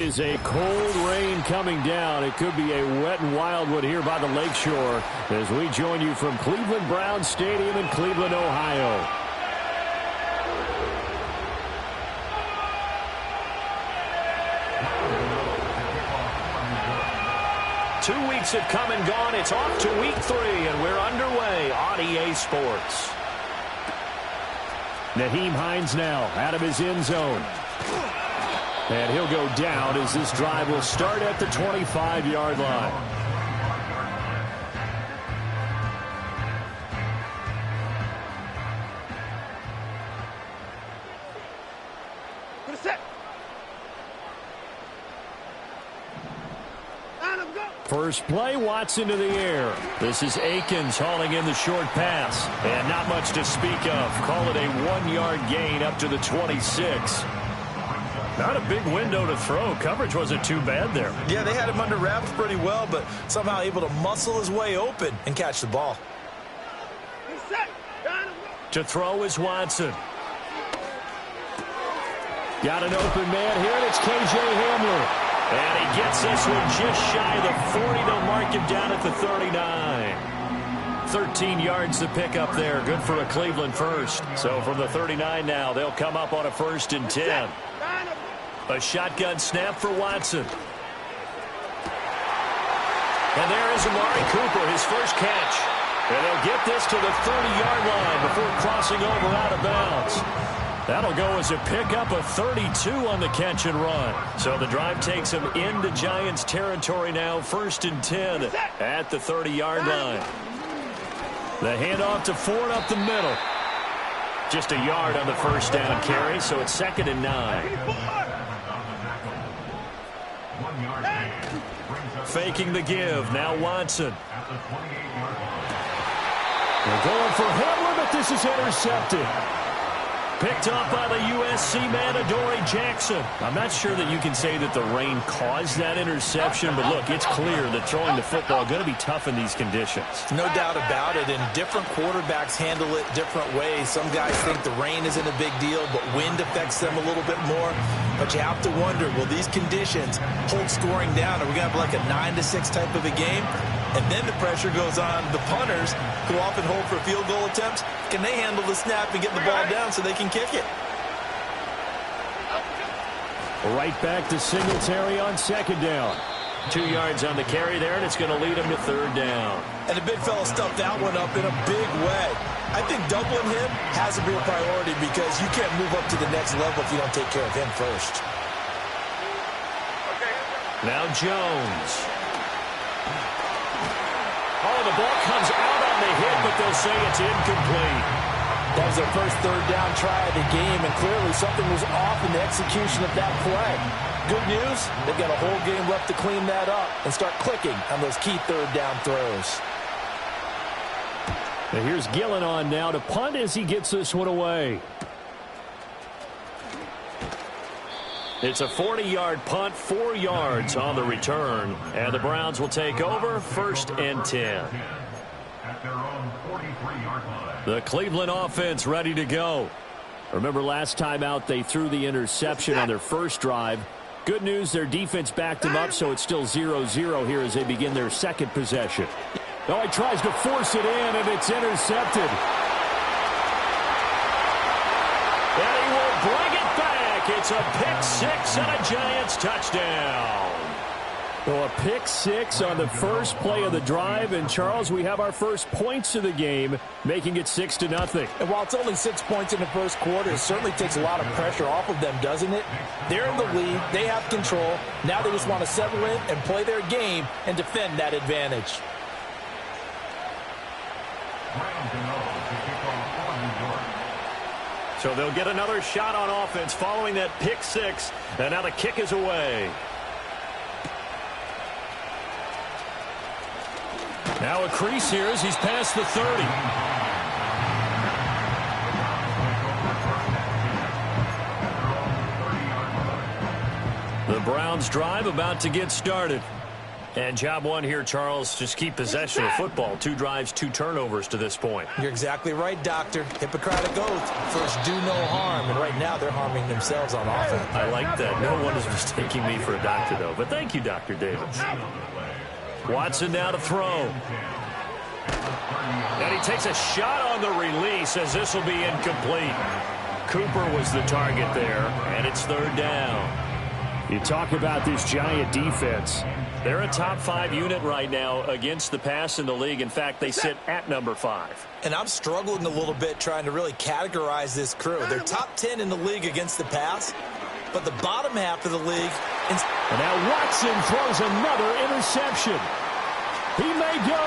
Is a cold rain coming down. It could be a wet and wild one here by the lakeshore as we join you from Cleveland Browns Stadium in Cleveland, Ohio. Two weeks have come and gone. It's off to week 3, and we're underway on EA Sports. Nyheim Hines now out of his end zone. And he'll go down as this drive will start at the 25-yard line. First play, Watson to the air. This is Akins hauling in the short pass. And not much to speak of. Call it a 1-yard gain up to the 26. Not a big window to throw. Coverage wasn't too bad there. Yeah, they had him under wraps pretty well, but somehow able to muscle his way open and catch the ball. To throw is Watson. Got an open man here, and it's K.J. Hamler. And he gets this one just shy of the 40. They'll mark him down at the 39. 13 yards to pick up there. Good for a Cleveland first. So from the 39 now, they'll come up on a 1st and 10. A shotgun snap for Watson. And there is Amari Cooper, his first catch. And they'll get this to the 30-yard line before crossing over out of bounds. That'll go as a pickup of 32 on the catch and run. So the drive takes him into Giants territory now, 1st and 10 at the 30-yard line. The handoff to Ford up the middle. Just a yard on the first down carry, so it's 2nd and 9. Faking the give. Now Watson. They're going for Hamler, but this is intercepted. Picked up by the USC man, Adoree Jackson. I'm not sure that you can say that the rain caused that interception, but look, it's clear that throwing the football is going to be tough in these conditions. No doubt about it, and different quarterbacks handle it different ways. Some guys think the rain isn't a big deal, but wind affects them a little bit more. But you have to wonder, will these conditions hold scoring down? Are we going to have like a 9-6 type of a game? And then the pressure goes on the punters, who often hold for field goal attempts. Can they handle the snap and get the ball down so they can kick it? Right back to Singletary on 2nd down. 2 yards on the carry there, and it's going to lead him to 3rd down. And the big fella stuffed that one up in a big way. I think doubling him has to be a priority because you can't move up to the next level if you don't take care of him first. Now Jones. Oh, the ball comes out on the hit, but they'll say it's incomplete. That was their first 3rd down try of the game, and clearly something was off in the execution of that play. Good news, they've got a whole game left to clean that up and start clicking on those key 3rd down throws. And here's Gillen on now to punt as he gets this one away. It's a 40-yard punt, 4 yards on the return. And the Browns will take over, 1st and 10. The Cleveland offense ready to go. Remember last time out they threw the interception on their first drive. Good news, their defense backed them up, so it's still 0-0 here as they begin their 2nd possession. Oh, he tries to force it in, and it's intercepted. And he will bring it back. It's a pick 6 and a Giants touchdown. So a pick 6 on the first play of the drive. And, Charles, we have our first points of the game, making it 6-0. And while it's only 6 points in the first quarter, it certainly takes a lot of pressure off of them, doesn't it? They're in the lead. They have control. Now they just want to settle in and play their game and defend that advantage. So they'll get another shot on offense following that pick 6. And now the kick is away. Now a crease here as he's past the 30. The Browns drive about to get started. And job one here, Charles, just keep possession of football. 2 drives, 2 turnovers to this point. You're exactly right, Doctor. Hippocratic oath. First, do no harm. And right now, they're harming themselves on offense. I like that. No one is mistaking me for a doctor, though. But thank you, Dr. Davis. Watson now to throw. And he takes a shot on the release as this will be incomplete. Cooper was the target there, and it's 3rd down. You talk about this Giant defense. They're a top 5 unit right now against the pass in the league. In fact, they sit at number 5. And I'm struggling a little bit trying to really categorize this crew. They're top 10 in the league against the pass, but the bottom half of the league. And now Watson throws another interception. He may go.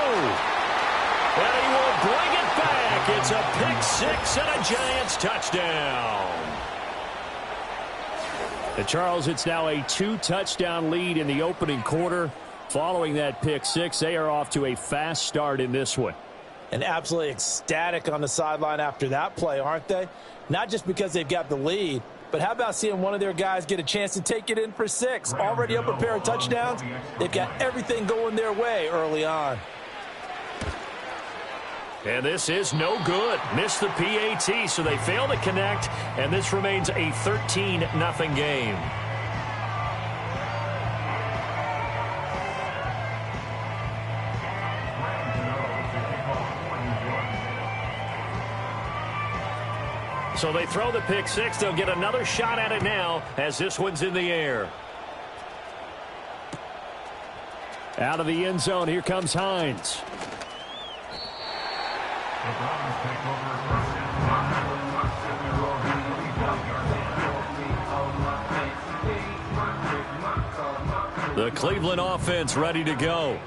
And he will bring it back. It's a pick-6 and a Giants touchdown. And Charles, it's now a 2-touchdown lead in the opening quarter. Following that pick-6, they are off to a fast start in this one. And absolutely ecstatic on the sideline after that play, aren't they? Not just because they've got the lead, but how about seeing one of their guys get a chance to take it in for 6? Already up a pair of touchdowns. They've got everything going their way early on. And this is no good. Missed the PAT, so they fail to connect, and this remains a 13-0 game. So they throw the pick-6. They'll get another shot at it now as this one's in the air. Out of the end zone, here comes Hines. The Cleveland offense ready to go.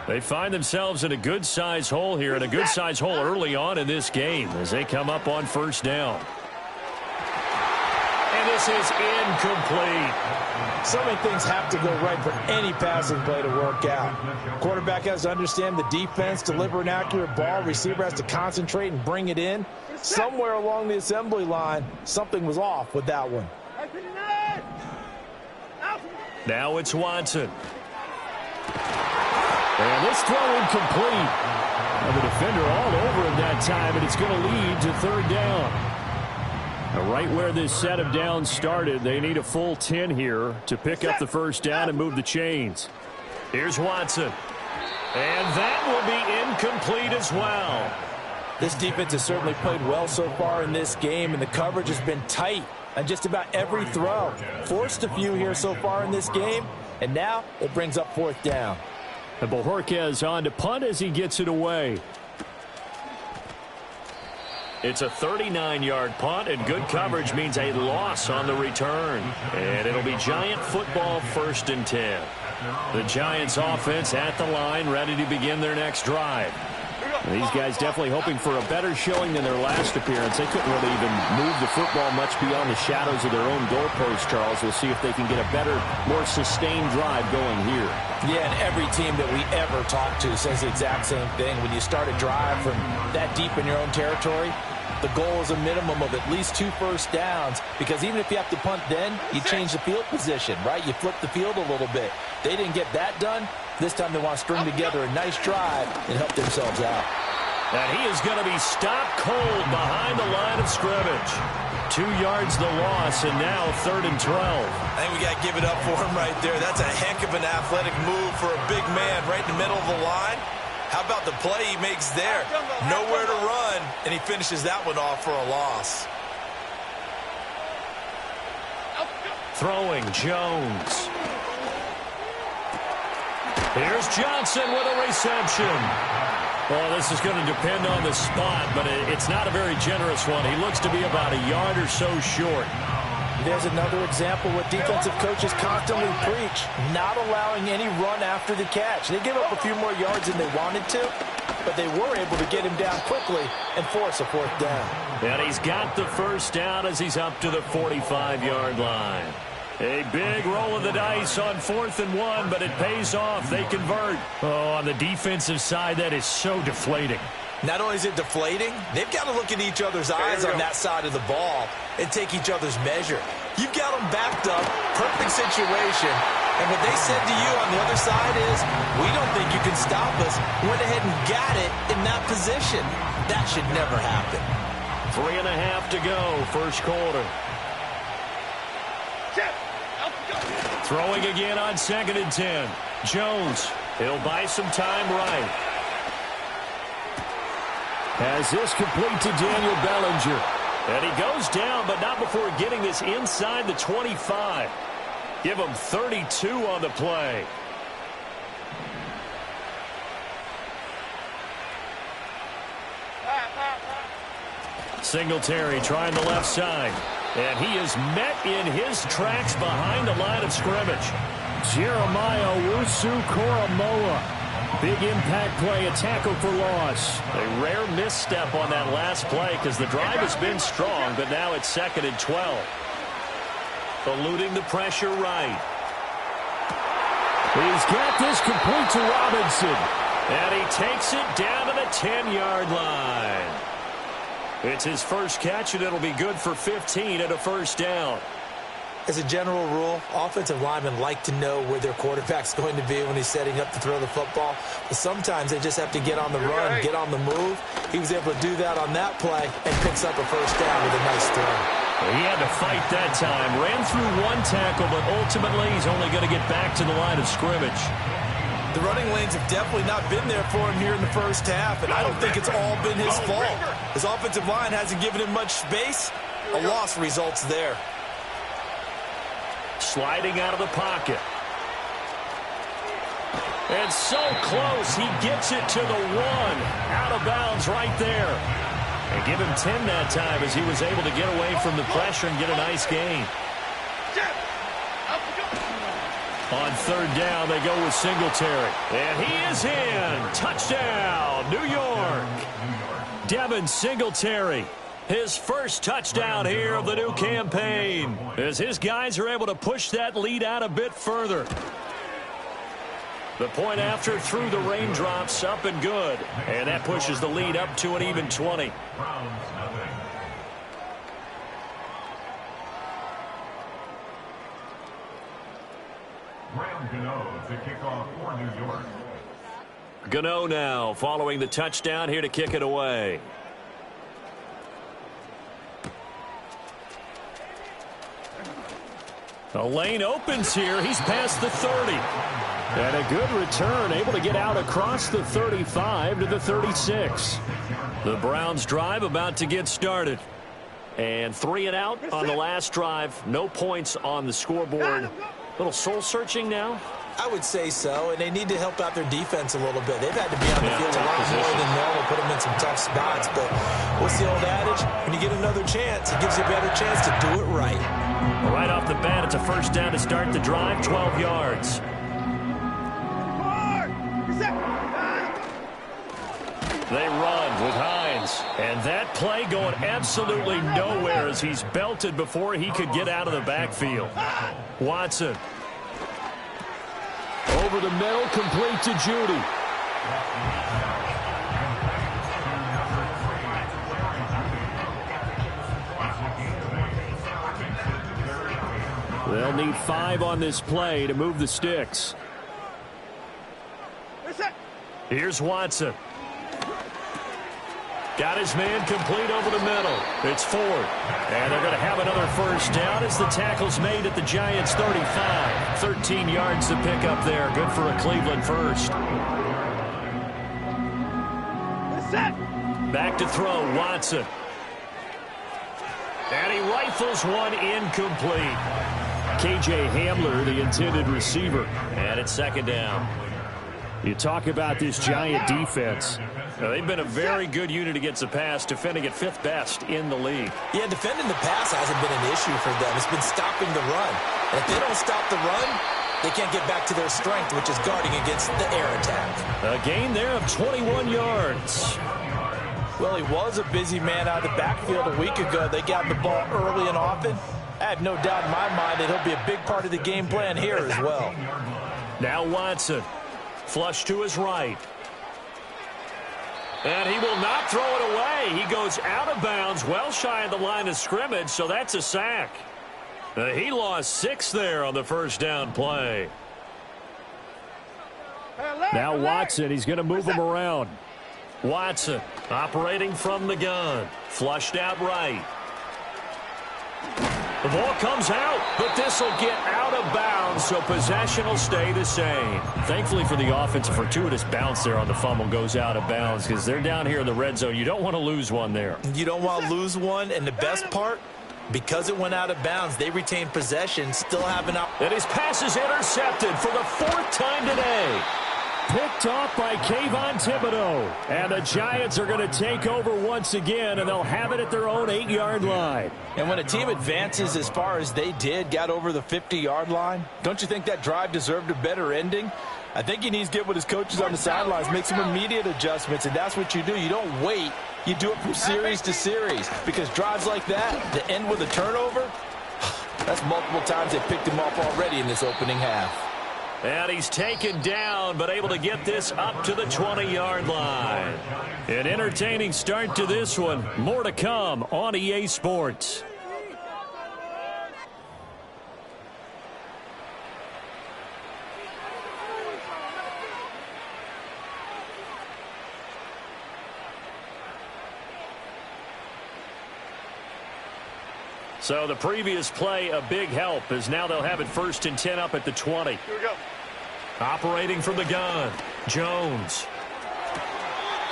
They find themselves in a good-sized hole here, and a good-sized hole early on in this game as they come up on 1st down. And this is incomplete. So many things have to go right for any passing play to work out. Quarterback has to understand the defense, deliver an accurate ball. Receiver has to concentrate and bring it in. Somewhere along the assembly line, something was off with that one. Now it's Watson. And this throw incomplete. And the defender all over him that time, and it's going to lead to 3rd down. Now, right where this set of downs started, they need a full 10 here to pick up the 1st down and move the chains. Here's Watson. And that will be incomplete as well. This defense has certainly played well so far in this game, and the coverage has been tight on just about every throw. Forced a few here so far in this game, and now it brings up 4th down. And Bojorquez on to punt as he gets it away. It's a 39-yard punt, and good coverage means a loss on the return. And it'll be Giant football 1st and 10. The Giants offense at the line, ready to begin their next drive. And these guys definitely hoping for a better showing than their last appearance. They couldn't really even move the football much beyond the shadows of their own goalpost, Charles. We'll see if they can get a better, more sustained drive going here. Yeah, and every team that we ever talk to says the exact same thing. When you start a drive from that deep in your own territory, the goal is a minimum of at least 2 first downs, because even if you have to punt then, you change the field position, right? You flip the field a little bit. They didn't get that done. This time they want to string together a nice drive and help themselves out. And he is going to be stopped cold behind the line of scrimmage. 2 yards the loss, and now 3rd and 12. I think we got to give it up for him right there. That's a heck of an athletic move for a big man right in the middle of the line. How about the play he makes there? Nowhere to run, and he finishes that one off for a loss. Throwing Jones. Here's Johnson with a reception. Well, this is going to depend on the spot, but it's not a very generous one. He looks to be about a yard or so short. There's another example what defensive coaches constantly preach, not allowing any run after the catch. They give up a few more yards than they wanted to, but they were able to get him down quickly and force a 4th down. And he's got the 1st down as he's up to the 45-yard line. A big roll of the dice on 4th and 1, but it pays off. They convert. Oh, on the defensive side, that is so deflating. Not only is it deflating, they've got to look in each other's eyes on that side of the ball and take each other's measure. You've got them backed up, perfect situation, And what they said to you on the other side is, we don't think you can stop us. Went ahead and got it in that position. That should never happen. 3.5 to go, first quarter. Throwing again on 2nd and 10. Jones, he'll buy some time right. Has this complete to Daniel Bellinger. And he goes down, but not before getting this inside the 25. Give him 32 on the play. Singletary trying the left side. And he is met in his tracks behind the line of scrimmage. Jeremiah Owusu-Koramoah. Big impact play, a tackle for loss. A rare misstep on that last play because the drive has been strong, but now it's 2nd and 12. Eluding the pressure right. He's got this complete to Robinson. And he takes it down to the 10-yard line. It's his first catch, and it'll be good for 15 and a first down. As a general rule, offensive linemen like to know where their quarterback's going to be when he's setting up to throw the football. But sometimes they just have to get on the run, get on the move. He was able to do that on that play and picks up a first down with a nice throw. He had to fight that time. Ran through one tackle, but ultimately he's only going to get back to the line of scrimmage. The running lanes have definitely not been there for him here in the first half, and I don't think it's all been his fault. His offensive line hasn't given him much space. A loss results there. Sliding out of the pocket. And so close, he gets it to the 1. Out of bounds right there. And give him 10 that time as he was able to get away from the pressure and get a nice gain. On 3rd down, they go with Singletary. And he is in. Touchdown, New York. Devin Singletary. His first touchdown here of the new campaign as his guys are able to push that lead out a bit further. The point after through the raindrops, up and good. And that pushes the lead up to an even 20. Graham Gano to kick off for New York. Gano now following the touchdown here to kick it away. The lane opens here. He's past the 30. And a good return, able to get out across the 35 to the 36. The Browns drive about to get started. And 3 and out on the last drive. No points on the scoreboard. Little soul searching now. I would say so, and they need to help out their defense a little bit. They've had to be on the field a lot more than normal, put them in some tough spots. But what's the old adage? When you get another chance, it gives you a better chance to do it right. Right off the bat, it's a first down to start the drive, 12 yards. They run with Hines. And that play going absolutely nowhere as he's belted before he could get out of the backfield. Watson. Over the middle, complete to Judy. They'll need 5 on this play to move the sticks. Here's Watson. Got his man complete over the middle. It's 4. And they're going to have another first down as the tackle's made at the Giants' 35. 13 yards to pick up there. Good for a Cleveland first. Back to throw, Watson. And he rifles one incomplete. K.J. Hamler, the intended receiver. And it's 2nd down. You talk about this Giant defense. Now, they've been a very good unit against the pass, defending at 5th best in the league. Yeah, defending the pass hasn't been an issue for them. It's been stopping the run. And if they don't stop the run, they can't get back to their strength, which is guarding against the air attack. A gain there of 21 yards. Well, he was a busy man out of the backfield a week ago. They got the ball early and often. I have no doubt in my mind that he'll be a big part of the game plan here as well. Now Watson. Flush to his right. And he will not throw it away. He goes out of bounds, well shy of the line of scrimmage, so that's a sack. He lost 6 there on the first down play. Now Watson, he's going to move him around. Watson operating from the gun. Flushed out right. The ball comes out, but this will get out of bounds, so possession will stay the same. Thankfully for the offense, a fortuitous bounce there on the fumble goes out of bounds because they're down here in the red zone. You don't want to lose one there. You don't want to lose one, and the best part, because it went out of bounds, they retain possession, still have an opportunity. And his pass is intercepted for the 4th time today. Picked off by Kayvon Thibodeau. And the Giants are going to take over once again, and they'll have it at their own 8-yard line. And when a team advances as far as they did, got over the 50-yard line, don't you think that drive deserved a better ending? I think he needs to get with his coaches on the sidelines, make some immediate adjustments, and that's what you do. You don't wait. You do it from series to series, because drives like that, to end with a turnover, that's multiple times they picked him off already in this opening half. And he's taken down, but able to get this up to the 20-yard line. An entertaining start to this one. More to come on EA Sports. So the previous play, a big help, as now they'll have it 1st and 10 up at the 20. Here we go. Operating from the gun, Jones.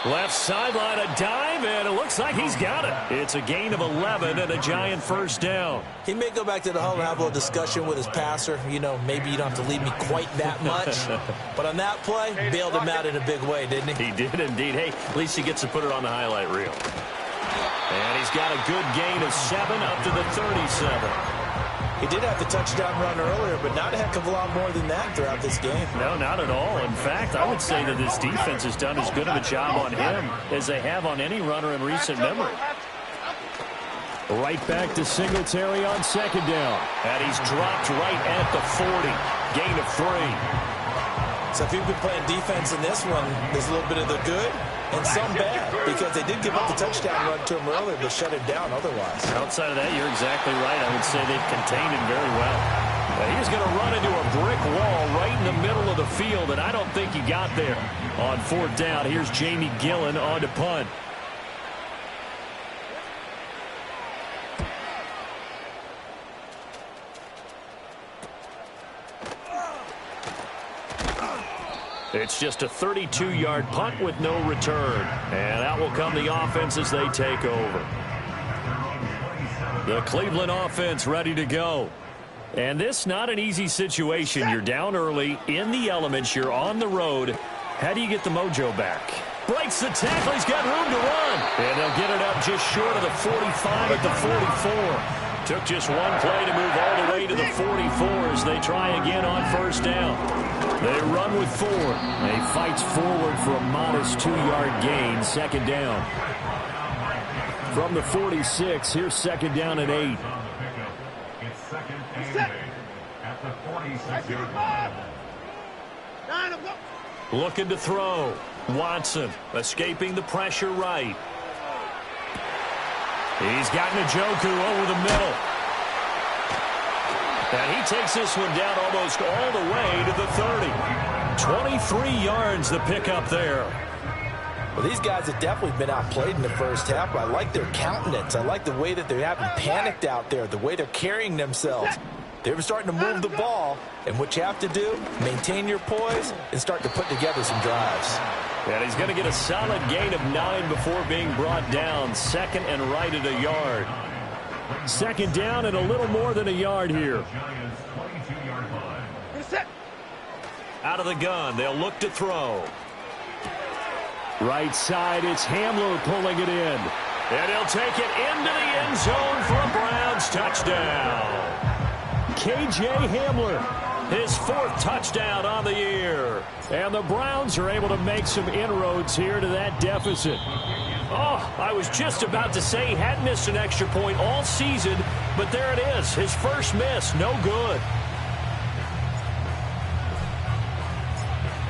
Left sideline, a dive, and it looks like he's got it. It's a gain of 11 and a Giant 1st down. He may go back to the huddle and have a little discussion with his passer. You know, maybe you don't have to leave me quite that much. But on that play, bailed him out in a big way, didn't he? He did indeed. Hey, at least he gets to put it on the highlight reel. And he's got a good gain of 7 up to the 37. He did have the touchdown run earlier, but not a heck of a lot more than that throughout this game. No, not at all. In fact, I would say that this defense has done as good of a job on him as they have on any runner in recent memory. Right back to Singletary on 2nd down. And he's dropped right at the 40. Gain of 3. So if you've been playing defense in this one, there's a little bit of the good and some bad, because they did give up the touchdown run to him earlier, but shut it down otherwise. Outside of that, you're exactly right. I would say they've contained him very well. He's going to run into a brick wall right in the middle of the field, and I don't think he got there. On 4th down, here's Jamie Gillen on to punt. It's just a 32-yard punt with no return. And out will come the offense as they take over. The Cleveland offense ready to go. And this not an easy situation. You're down early, in the elements, you're on the road. How do you get the mojo back? Breaks the tackle, he's got room to run. And they'll get it up just short of the 45 at the 44. Took just one play to move all the way to the 44 as they try again on 1st down. They run with 4. They fights forward for a modest 2-yard gain, 2nd down. From the 46, here's 2nd down and 8. It's 2nd and 8 at the 46-yard line. Looking to throw. Watson escaping the pressure right. He's got Njoku over the middle. And he takes this one down almost all the way to the 30. 23 yards the pickup there. Well, these guys have definitely been outplayed in the first half, but I like their countenance. I like the way that they haven't panicked out there, the way they're carrying themselves. They're starting to move the ball, and what you have to do, maintain your poise and start to put together some drives. And he's going to get a solid gain of 9 before being brought down. 2nd and right at a yard. 2nd down and a little more than a yard here. Out of the gun, they'll look to throw. Right side, it's Hamler pulling it in. And he'll take it into the end zone for a Browns touchdown. K.J. Hamler, his 4th touchdown on the year. And the Browns are able to make some inroads here to that deficit. Oh, I was just about to say he hadn't missed an extra point all season, but there it is, his first miss, no good.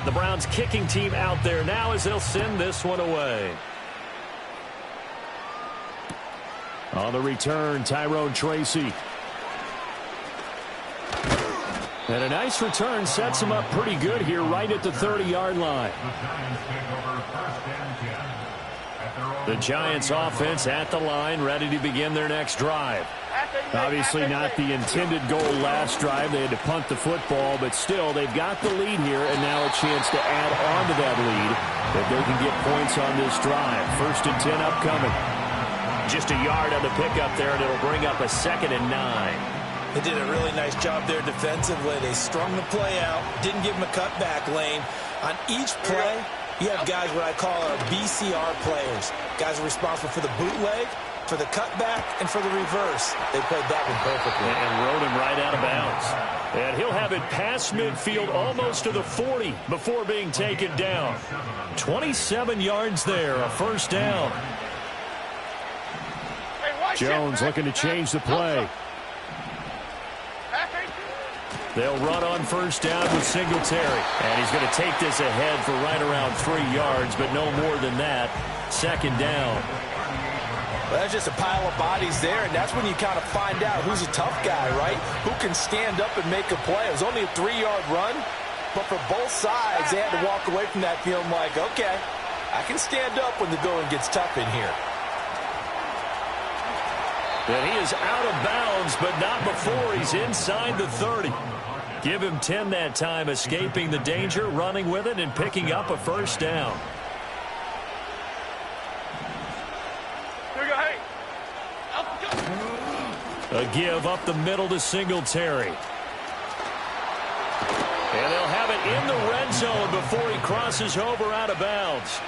The Browns kicking team out there now as they'll send this one away. On the return, Tyrone Tracy. And a nice return sets him up pretty good here right at the 30-yard line. The Giants offense at the line, ready to begin their next drive. Obviously not the intended goal last drive. They had to punt the football, but still they've got the lead here and now a chance to add on to that lead if they can get points on this drive. 1st and 10 upcoming. Just a yard on the pickup there, and it'll bring up a 2nd and 9. They did a really nice job there defensively. They strung the play out, didn't give him a cutback lane. On each play, you have guys what I call our BCR players. Guys are responsible for the bootleg, for the cutback, and for the reverse. They played that one perfectly. And rode him right out of bounds. And he'll have it past midfield almost to the 40 before being taken down. 27 yards there, a 1st down. Jones looking to change the play. They'll run on 1st down with Singletary. And he's going to take this ahead for right around 3 yards, but no more than that. 2nd down. Well, that's just a pile of bodies there, and that's when you kind of find out who's a tough guy, right? Who can stand up and make a play. It was only a 3-yard run, but for both sides, they had to walk away from that feeling like, okay, I can stand up when the going gets tough in here. And he is out of bounds, but not before he's inside the 30. Give him 10 that time, escaping the danger, running with it, and picking up a 1st down. A give up the middle to Singletary. And they'll have it in the red zone before he crosses over out of bounds.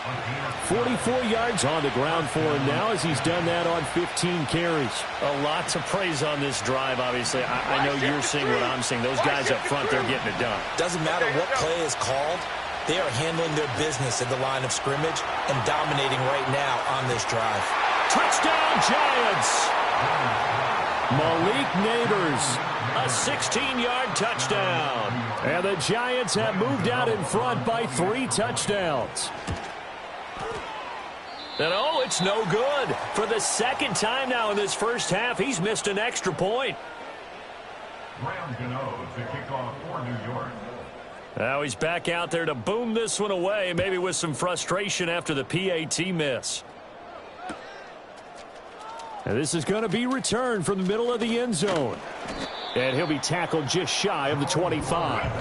44 yards on the ground for him now as he's done that on 15 carries. A lot to praise on this drive, obviously. I know you're seeing what I'm seeing. Those guys up front, they're getting it done. Doesn't matter what play is called. They are handling their business at the line of scrimmage and dominating right now on this drive. Touchdown, Giants! Malik Neighbors, a 16-yard touchdown. And the Giants have moved out in front by 3 touchdowns. And oh, it's no good. For the 2nd time now in this 1st half, he's missed an extra point. Graham Gano to kick off for New York. Now he's back out there to boom this one away, maybe with some frustration after the PAT miss. And this is going to be returned from the middle of the end zone. And he'll be tackled just shy of the 25.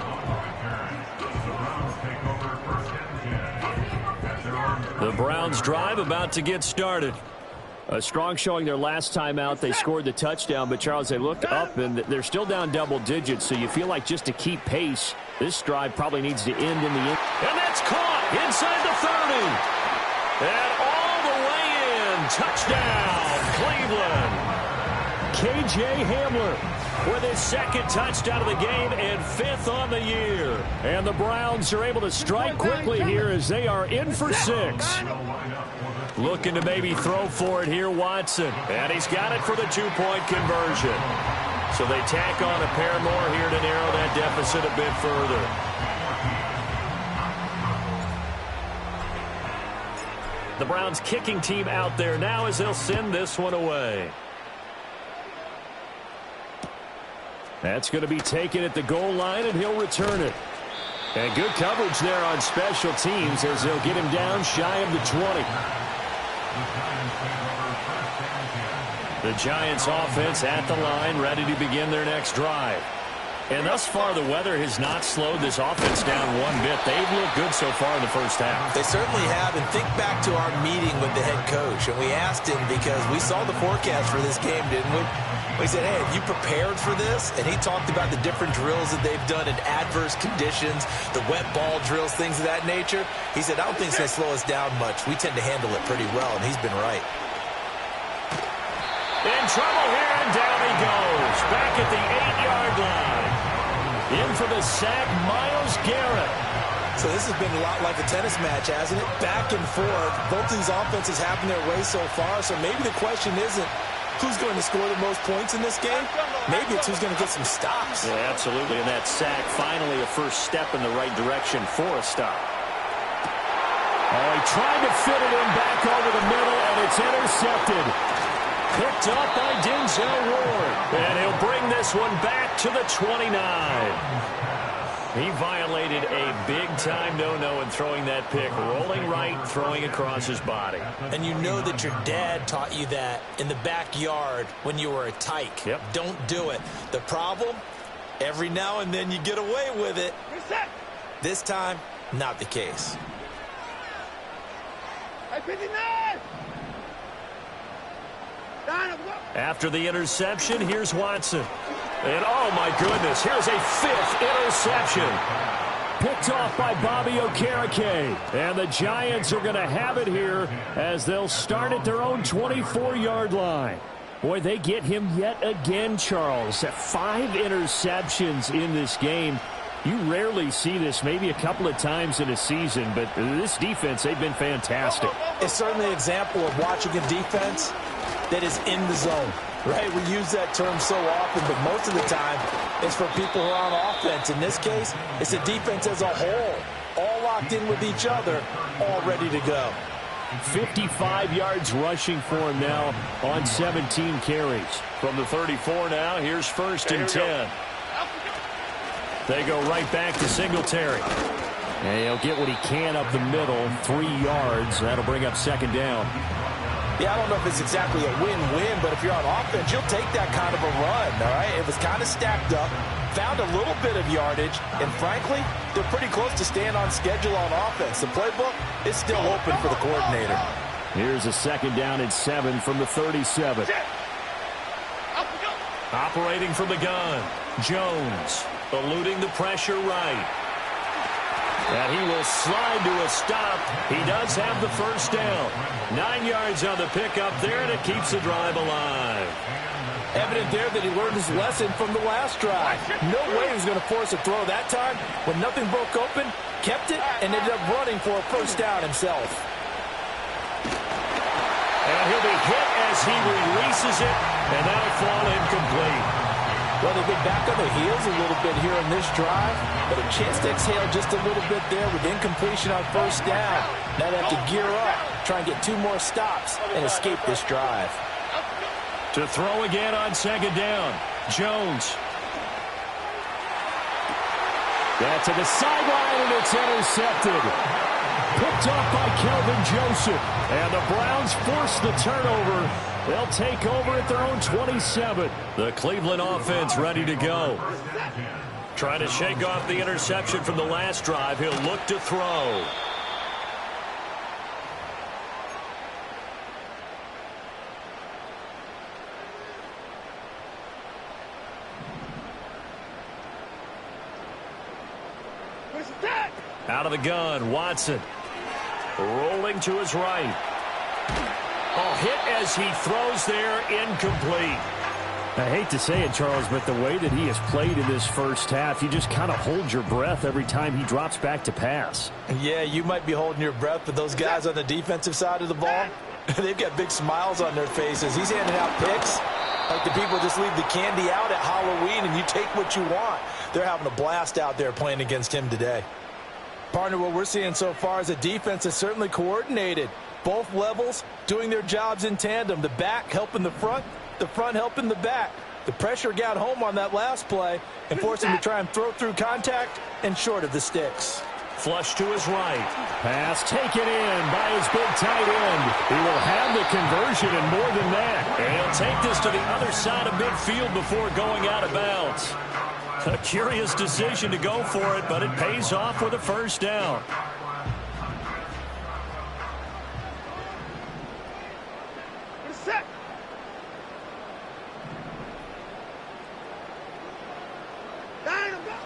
The Browns drive about to get started. A strong showing their last time out. They scored the touchdown, but Charles, they looked up and they're still down double digits, so you feel like just to keep pace, this drive probably needs to end in the end. And that's caught inside the 30. And all the way in. Touchdown, Cleveland. KJ Hamler with his 2nd touchdown of the game and 5th on the year. And the Browns are able to strike quickly here as they are in for 6. Looking to maybe throw for it here, Watson. And he's got it for the 2-point conversion. So they tack on a pair more here to narrow that deficit a bit further. The Browns kicking team out there now as they'll send this one away. That's going to be taken at the goal line, and he'll return it. And good coverage there on special teams as they'll get him down shy of the 20. The Giants offense at the line, ready to begin their next drive. And thus far, the weather has not slowed this offense down one bit. They've looked good so far in the 1st half. They certainly have, and think back to our meeting with the head coach, and we asked him because we saw the forecast for this game, didn't we? We said, hey, have you prepared for this? And he talked about the different drills that they've done in adverse conditions, the wet ball drills, things of that nature. He said, I don't think it's going to slow us down much. We tend to handle it pretty well, and he's been right. In trouble here, and down he goes. Back at the 8-yard line. In for the sack, Myles Garrett. So this has been a lot like a tennis match, hasn't it? Back and forth. Both these offenses having their way so far, so maybe the question isn't who's going to score the most points in this game. Maybe it's who's going to get some stops. Yeah, absolutely. And that sack, finally a first step in the right direction for a stop. Oh, he tried to fit it in back over the middle, and it's intercepted. Picked up by Denzel Ward. And he'll bring this one back to the 29. He violated a big-time no-no in throwing that pick. Rolling right, throwing across his body. And you know that your dad taught you that in the backyard when you were a tyke. Yep. Don't do it. The problem, every now and then you get away with it. This time, not the case. After the interception, here's Watson. And, oh, my goodness, here's a 5th interception. Picked off by Bobby Okereke. And the Giants are going to have it here as they'll start at their own 24-yard line. Boy, they get him yet again, Charles. 5 interceptions in this game. You rarely see this, maybe a couple of times in a season, but this defense, they've been fantastic. It's certainly an example of watching a defense that is in the zone. Right, we use that term so often, but most of the time it's for people who are on offense. In this case, it's the defense as a whole, all locked in with each other, all ready to go. 55 yards rushing for him now on 17 carries. From the 34 now, here's 1st and 10. They go right back to Singletary. And he'll get what he can up the middle, 3 yards. That'll bring up 2nd down. Yeah, I don't know if it's exactly a win-win, but if you're on offense, you'll take that kind of a run, all right? It was kind of stacked up, found a little bit of yardage, and frankly, they're pretty close to staying on schedule on offense. The playbook is still open for the coordinator. Here's a 2nd down and 7 from the 37. Operating from the gun, Jones, eluding the pressure right. And he will slide to a stop. He does have the 1st down. 9 yards on the pickup there, and it keeps the drive alive. Evident there that he learned his lesson from the last drive. No way he was going to force a throw that time. When nothing broke open, kept it, and ended up running for a 1st down himself. And he'll be hit as he releases it, and that'll fall incomplete. Well, they've been back on their heels a little bit here in this drive, but a chance to exhale just a little bit there with incompletion on 1st down. Now they have to gear up, try and get 2 more stops, and escape this drive. To throw again on 2nd down, Jones. That's to the sideline, and it's intercepted. Picked off by Kelvin Joseph. And the Browns force the turnover. They'll take over at their own 27. The Cleveland offense ready to go. Trying to shake off the interception from the last drive. He'll look to throw. Out of the gun, Watson. Rolling to his right. Oh, hit as he throws there, incomplete. I hate to say it, Charles, but the way that he has played in this first half, you just kind of hold your breath every time he drops back to pass. Yeah, you might be holding your breath, but those guys on the defensive side of the ball, they've got big smiles on their faces. He's handing out picks like the people just leave the candy out at Halloween and you take what you want. They're having a blast out there playing against him today. Partner, what we're seeing so far is a defense that's certainly coordinated. Both levels doing their jobs in tandem. The back helping the front helping the back. The pressure got home on that last play and forced him to try and throw through contact and short of the sticks. Flush to his right. Pass taken in by his big tight end. He will have the conversion and more than that. And he'll take this to the other side of midfield before going out of bounds. A curious decision to go for it, but it pays off with a 1st down.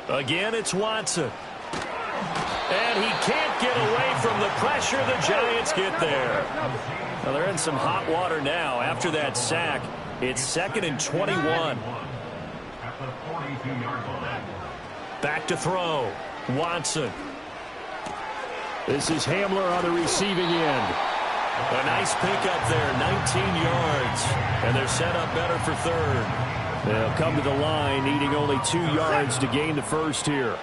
Again, it's Watson. And he can't get away from the pressure. The Giants get there. Well, they're in some hot water now after that sack. It's 2nd and 21. Back to throw. Watson. This is Hamler on the receiving end. A nice pickup there, 19 yards. And they're set up better for 3rd. They'll come to the line, needing only 2 yards to gain the 1st here.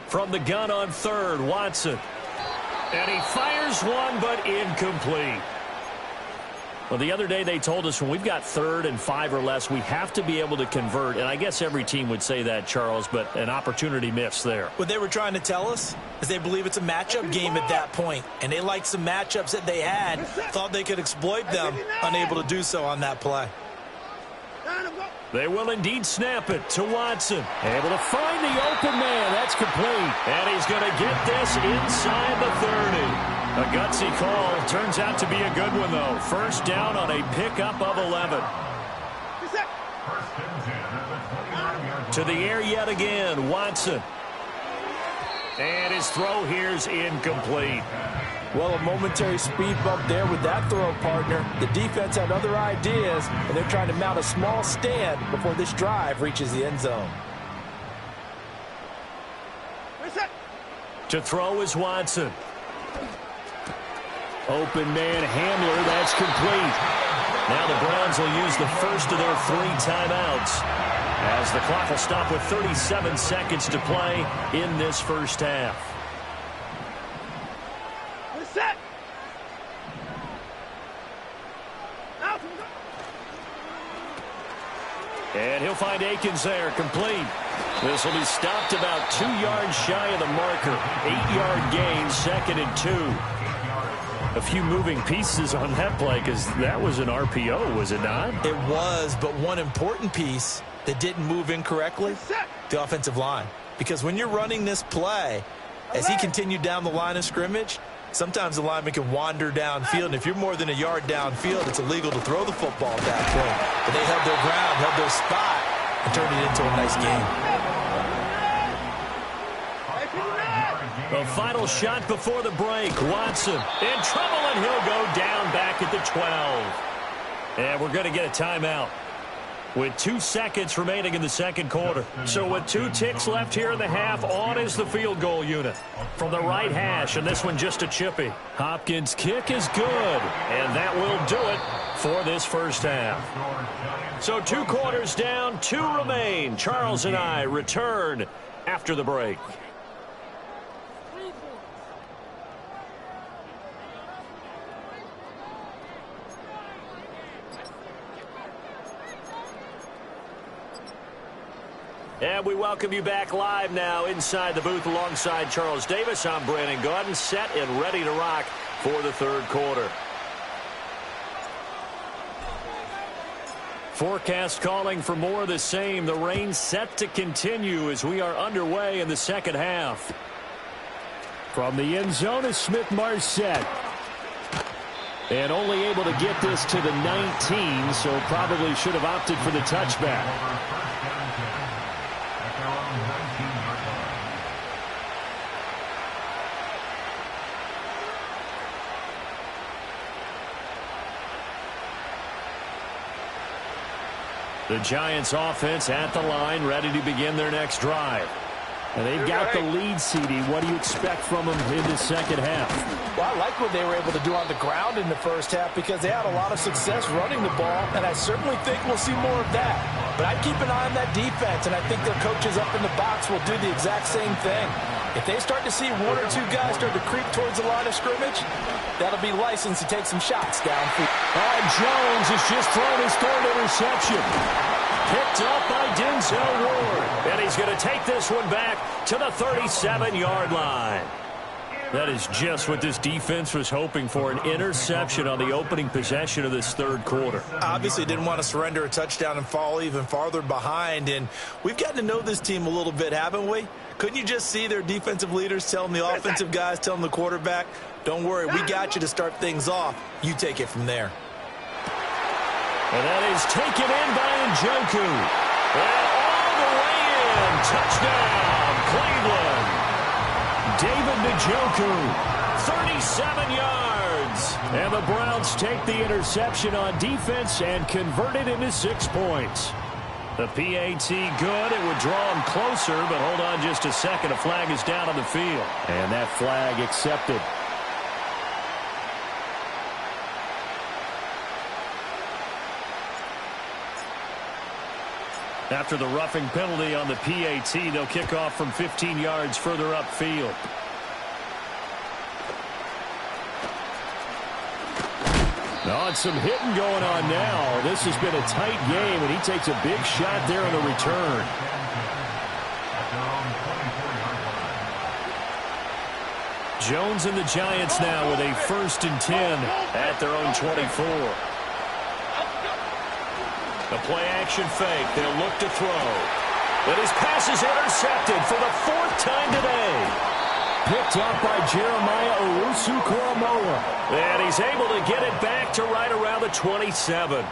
From the gun on 3rd, Watson. And he fires one, but incomplete. Well, the other day they told us when we've got 3rd and 5 or less, we have to be able to convert. And I guess every team would say that, Charles, but an opportunity missed there. What they were trying to tell us is they believe it's a matchup game at that point. And they liked some matchups that they had, thought they could exploit them, unable to do so on that play. They will indeed snap it to Watson. Able to find the open man. That's complete. And he's going to get this inside the 30. A gutsy call. Turns out to be a good one, though. First down on a pickup of 11. To the air yet again. Watson. And his throw here's incomplete. Well, a momentary speed bump there with that throw, partner. The defense had other ideas, and they're trying to mount a small stand before this drive reaches the end zone. To throw is Watson. Open man Hamler, that's complete. Now the Browns will use the first of their 3 timeouts, as the clock will stop with 37 seconds to play in this first half. And he'll find Akins there, complete. This will be stopped about 2 yards shy of the marker. 8-yard gain, 2nd and 2. A few moving pieces on that play, because that was an RPO, was it not? It was, but one important piece that didn't move incorrectly, the offensive line. Because when you're running this play, as he continued down the line of scrimmage, sometimes the lineman can wander downfield, and if you're more than a yard downfield, it's illegal to throw the football at that point. But they held their ground, held their spot, and turned it into a nice game. The final shot before the break. Watson in trouble, and he'll go down back at the 12. And we're going to get a timeout with 2 seconds remaining in the second quarter. So with 2 ticks left here in the half, on is the field goal unit from the right hash, and this one just a chippy. Hopkins' kick is good, and that will do it for this first half. So 2 quarters down, 2 remain. Charles and I return after the break. And we welcome you back live now inside the booth alongside Charles Davis. I'm Brandon Gaudin, set and ready to rock for the third quarter. Forecast calling for more of the same. The rain set to continue as we are underway in the second half. From the end zone is Smith-Marsette. And only able to get this to the 19, so probably should have opted for the touchback. The Giants offense at the line, ready to begin their next drive. And they've got the lead, CD. What do you expect from them in the second half? Well, I like what they were able to do on the ground in the first half because they had a lot of success running the ball, and I certainly think we'll see more of that. But I'd keep an eye on that defense, and I think their coaches up in the box will do the exact same thing. If they start to see 1 or 2 guys start to creep towards the line of scrimmage, that'll be licensed to take some shots downfield. And Jones has just thrown his 3rd interception. Picked up by Denzel Ward. And he's going to take this one back to the 37-yard line. That is just what this defense was hoping for, an interception on the opening possession of this third quarter. Obviously didn't want to surrender a touchdown and fall even farther behind. And we've gotten to know this team a little bit, haven't we? Couldn't you just see their defensive leaders telling the offensive guys, telling the quarterback, don't worry, we got you to start things off. You take it from there. And that is taken in by Njoku. And all the way in. Touchdown, Cleveland. David Njoku, 37 yards. And the Browns take the interception on defense and convert it into 6 points. The PAT good. It would draw him closer, but hold on just a second. A flag is down on the field. And that flag accepted. After the roughing penalty on the PAT, they'll kick off from 15 yards further upfield. Oh, and some hitting going on now. This has been a tight game, and he takes a big shot there on the return. Jones and the Giants now with a 1st and 10 at their own 24. The play-action fake. They'll look to throw. But his pass is intercepted for the 4th time today. Picked up by Jeremiah Owusu-Koramoah. And he's able to get it back to right around the 27.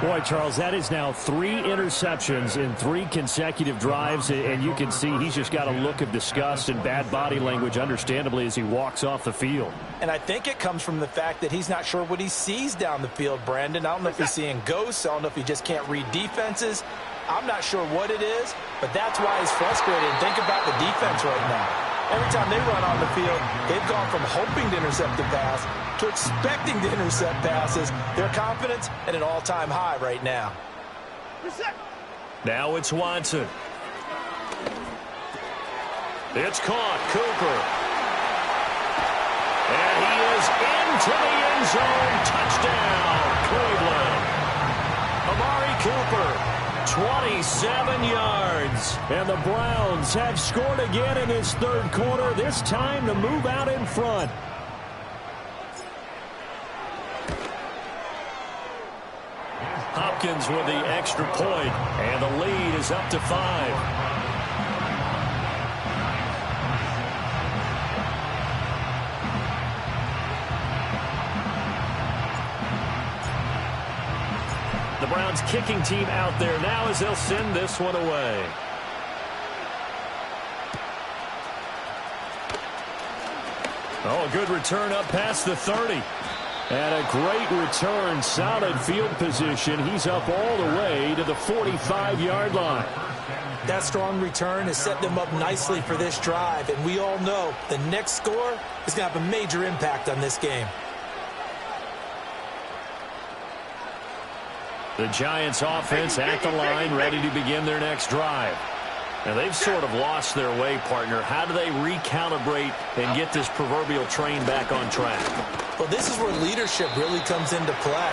Boy, Charles, that is now 3 interceptions in 3 consecutive drives, and you can see he's just got a look of disgust and bad body language, understandably, as he walks off the field. And I think it comes from the fact that he's not sure what he sees down the field, Brandon. I don't know if he's seeing ghosts. I don't know if he just can't read defenses. I'm not sure what it is, but that's why he's frustrated. And think about the defense right now. Every time they run on the field, they've gone from hoping to intercept the pass to expecting to intercept passes. Their confidence at an all-time high right now. Now it's Watson. It's caught. Cooper. And he is into the end zone. Touchdown, Cleveland. Amari Cooper. 27 yards. And the Browns have scored again in this 3rd quarter, this time to move out in front. Hopkins with the extra point, and the lead is up to 5. The Browns kicking team out there now as they'll send this one away. Oh, a good return up past the 30. And a great return, solid field position. He's up all the way to the 45-yard line. That strong return has set them up nicely for this drive, and we all know the next score is going to have a major impact on this game. The Giants offense at the line, ready to begin their next drive. Now, they've sort of lost their way, partner. How do they recalibrate and get this proverbial train back on track? Well, this is where leadership really comes into play.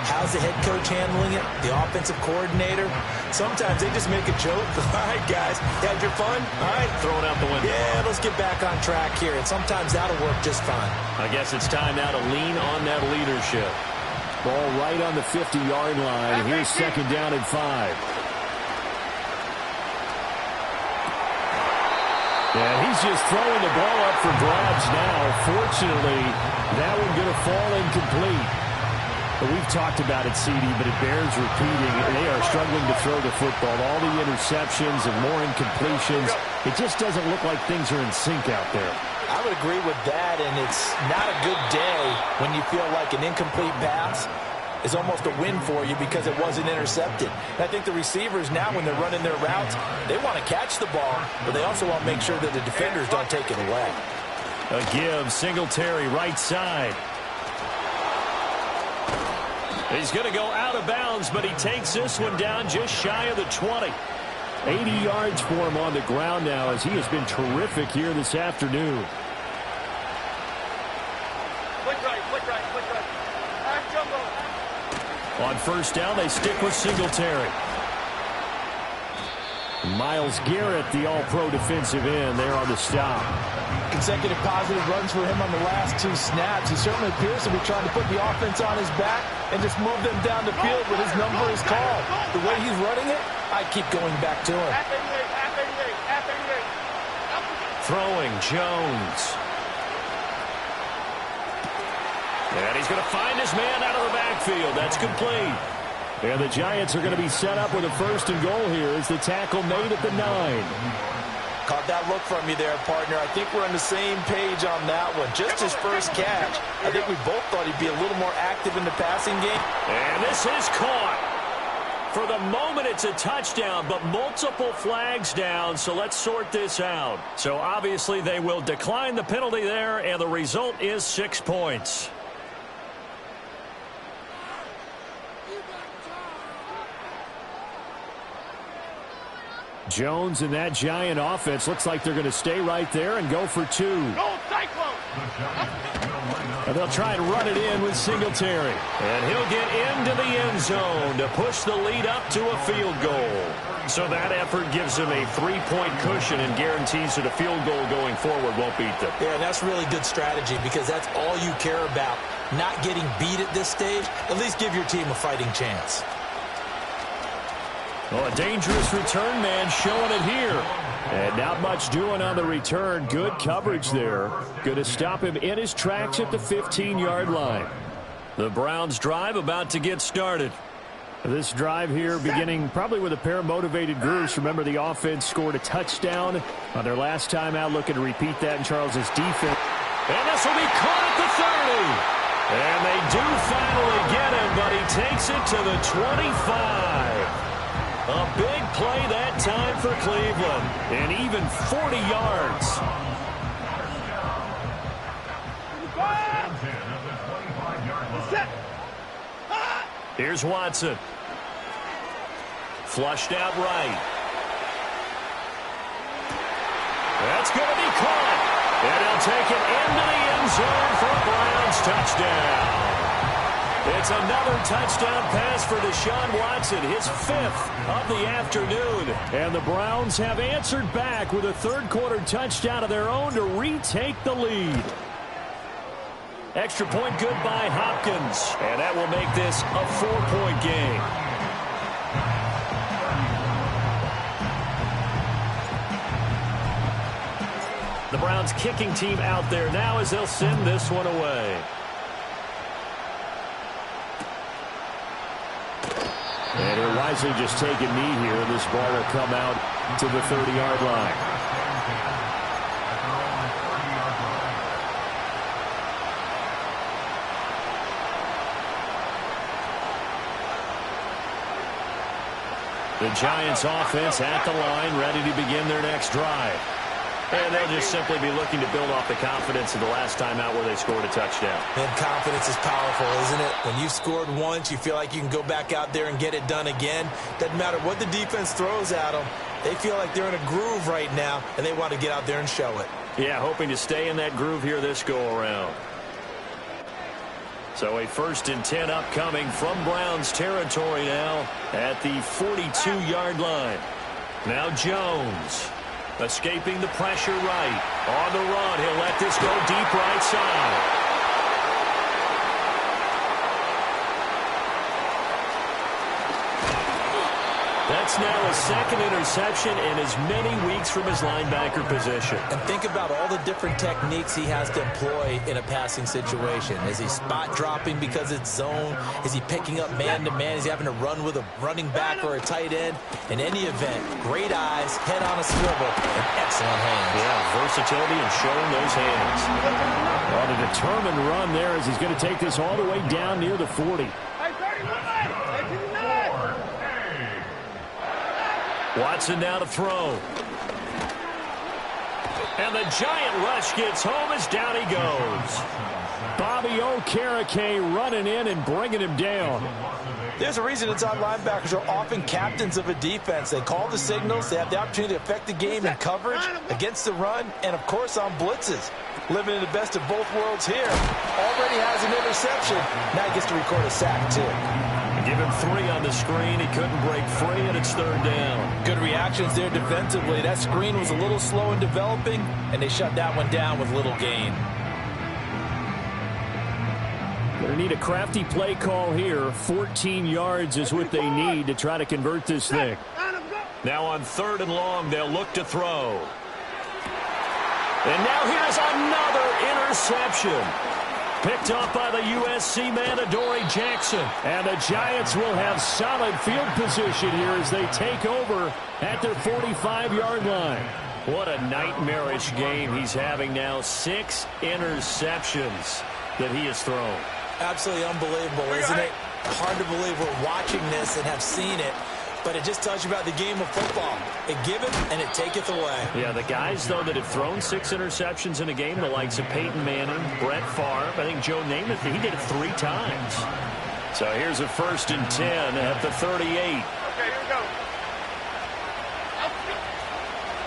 How's the head coach handling it? The offensive coordinator? Sometimes they just make a joke. All right, guys, had your fun? All right. Throw it out the window. Yeah, let's get back on track here. And sometimes that'll work just fine. I guess it's time now to lean on that leadership. Ball right on the 50-yard line. Here's 2nd down and 5. Yeah, he's just throwing the ball up for grabs now. Fortunately, that one going to fall incomplete. But we've talked about it, CD, but it bears repeating. They are struggling to throw the football. All the interceptions and more incompletions. It just doesn't look like things are in sync out there. I would agree with that, and it's not a good day when you feel like an incomplete pass is almost a win for you because it wasn't intercepted. And I think the receivers now, when they're running their routes, they want to catch the ball, but they also want to make sure that the defenders don't take it away. A give, Singletary, right side. He's going to go out of bounds, but he takes this one down just shy of the 20. 80 yards for him on the ground now as he has been terrific here this afternoon. Flick right, flick right, flick right. Jumbo. On 1st down, they stick with Singletary. Myles Garrett, the all-pro defensive end, there on the stop. Consecutive positive runs for him on the last 2 snaps. He certainly appears to be trying to put the offense on his back and just move them down the field when his number is called. The way he's running it, I keep going back to him. Throwing, Jones. And he's going to find his man out of the backfield. That's complete. And the Giants are going to be set up with a 1st and goal here as the tackle made at the 9. Caught that look from you there, partner. I think we're on the same page on that one. Just his first catch. I think we both thought he'd be a little more active in the passing game. And this is caught. For the moment, it's a touchdown, but multiple flags down, so let's sort this out. So obviously they will decline the penalty there, and the result is 6 points. Jones and that Giant offense looks like they're going to stay right there and go for 2. Go Cyclone! And they'll try and run it in with Singletary. And he'll get into the end zone to push the lead up to a field goal. So that effort gives him a 3-point cushion and guarantees that a field goal going forward won't beat them. Yeah, and that's really good strategy because that's all you care about. Not getting beat at this stage, at least give your team a fighting chance. Well, a dangerous return man showing it here. And not much doing on the return. Good coverage there. Going to stop him in his tracks at the 15-yard line. The Browns drive about to get started. This drive here beginning probably with a pair of motivated groups. Remember, the offense scored a touchdown on their last time out. Looking to repeat that in Charles's defense. And this will be caught at the 30. And they do finally get him, but he takes it to the 25. A big play that time for Cleveland. And even 40 yards. Here's Watson. Flushed out right. That's going to be caught. And he'll take it into the end zone for a Browns touchdown. It's another touchdown pass for Deshaun Watson, his 5th of the afternoon. And the Browns have answered back with a third-quarter touchdown of their own to retake the lead. Extra point good by Hopkins. And that will make this a 4-point game. The Browns kicking team out there now as they'll send this one away. And he'll wisely just take a knee here. This ball will come out to the 30-yard line. The Giants offense at the line, ready to begin their next drive. And they'll just simply be looking to build off the confidence of the last time out where they scored a touchdown. And confidence is powerful, isn't it? When you've scored once, you feel like you can go back out there and get it done again. Doesn't matter what the defense throws at them. They feel like they're in a groove right now, and they want to get out there and show it. Yeah, hoping to stay in that groove here this go-around. So a 1st and 10 upcoming from Browns territory now at the 42-yard line. Now Jones. Escaping the pressure right. On the run, he'll let this go deep right side. That's now a 2nd interception in as many weeks from his linebacker position. And think about all the different techniques he has to employ in a passing situation. Is he spot dropping because it's zone? Is he picking up man-to-man? Is he having to run with a running back or a tight end? In any event, great eyes, head on a swivel, and excellent hands. Yeah, versatility and showing those hands. On a determined run there as he's going to take this all the way down near the 40. Watson now to throw. And the giant rush gets home as down he goes. Bobby Okereke running in and bringing him down. There's a reason inside linebackers are often captains of a defense. They call the signals. They have the opportunity to affect the game in coverage, against the run, and, of course, on blitzes. Living in the best of both worlds here. Already has an interception. Now he gets to record a sack, too. Give him 3 on the screen. He couldn't break free, and it's 3rd down. Good reactions there defensively. That screen was a little slow in developing, and they shut that one down with little gain. Going to need a crafty play call here. 14 yards is what they need to try to convert this thing. Now on 3rd and long, they'll look to throw. And now here's another interception. Picked off by the USC man, Adoree Jackson. And the Giants will have solid field position here as they take over at their 45-yard line. What a nightmarish game he's having now. 6 interceptions that he has thrown. Absolutely unbelievable, isn't it? Hard to believe we're watching this and have seen it. But it just tells you about the game of football. It giveth and it taketh away. Yeah, the guys, though, that have thrown 6 interceptions in a game, the likes of Peyton Manning, Brett Favre, I think Joe Namath, he did it 3 times. So here's a 1st and 10 at the 38. Okay, here we go.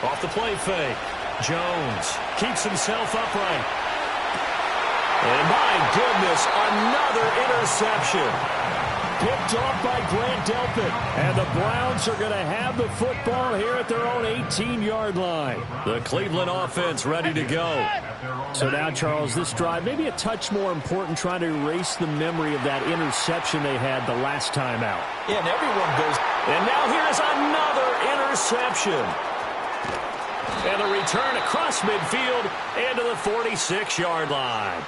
Off the play fake. Jones keeps himself upright. And my goodness, another interception. Picked off by Grant Delpit. And the Browns are going to have the football here at their own 18-yard line. The Cleveland offense ready to go. So now, Charles, this drive maybe a touch more important, trying to erase the memory of that interception they had the last time out. Yeah, and everyone goes. And now here's another interception. And the return across midfield and to the 46-yard line.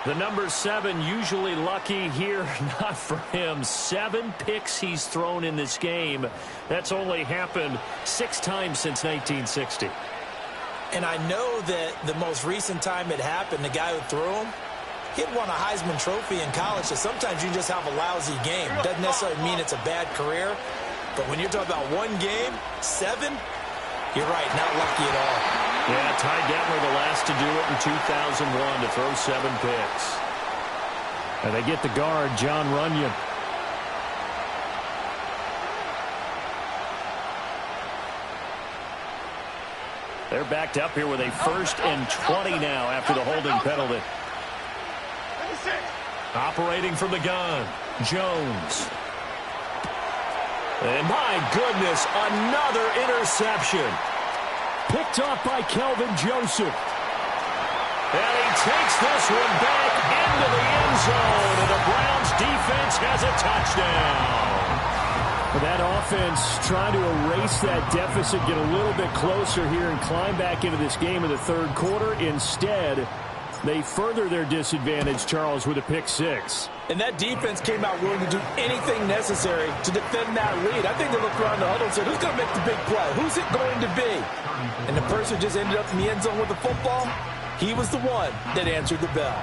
The number 7 usually lucky here, not for him. 7 picks he's thrown in this game. That's only happened 6 times since 1960. And I know that the most recent time it happened, the guy who threw him, he won a Heisman Trophy in college, so sometimes you just have a lousy game. Doesn't necessarily mean it's a bad career, but when you're talking about one game, 7, you're right, not lucky at all. Yeah, Ty Detmer the last to do it in 2001 to throw 7 picks. And they get the guard, John Runyon. They're backed up here with a 1st and 20 now after the holding penalty. Operating from the gun, Jones. And my goodness, another interception. Picked off by Kelvin Joseph. And he takes this one back into the end zone, and the Browns defense has a touchdown. That offense trying to erase that deficit, get a little bit closer here and climb back into this game in the 3rd quarter. Instead, they further their disadvantage, Charles, with a pick 6. And that defense came out willing to do anything necessary to defend that lead. I think they looked around the huddle and said, who's going to make the big play? Who's it going to be? And the person who just ended up in the end zone with the football, he was the one that answered the bell.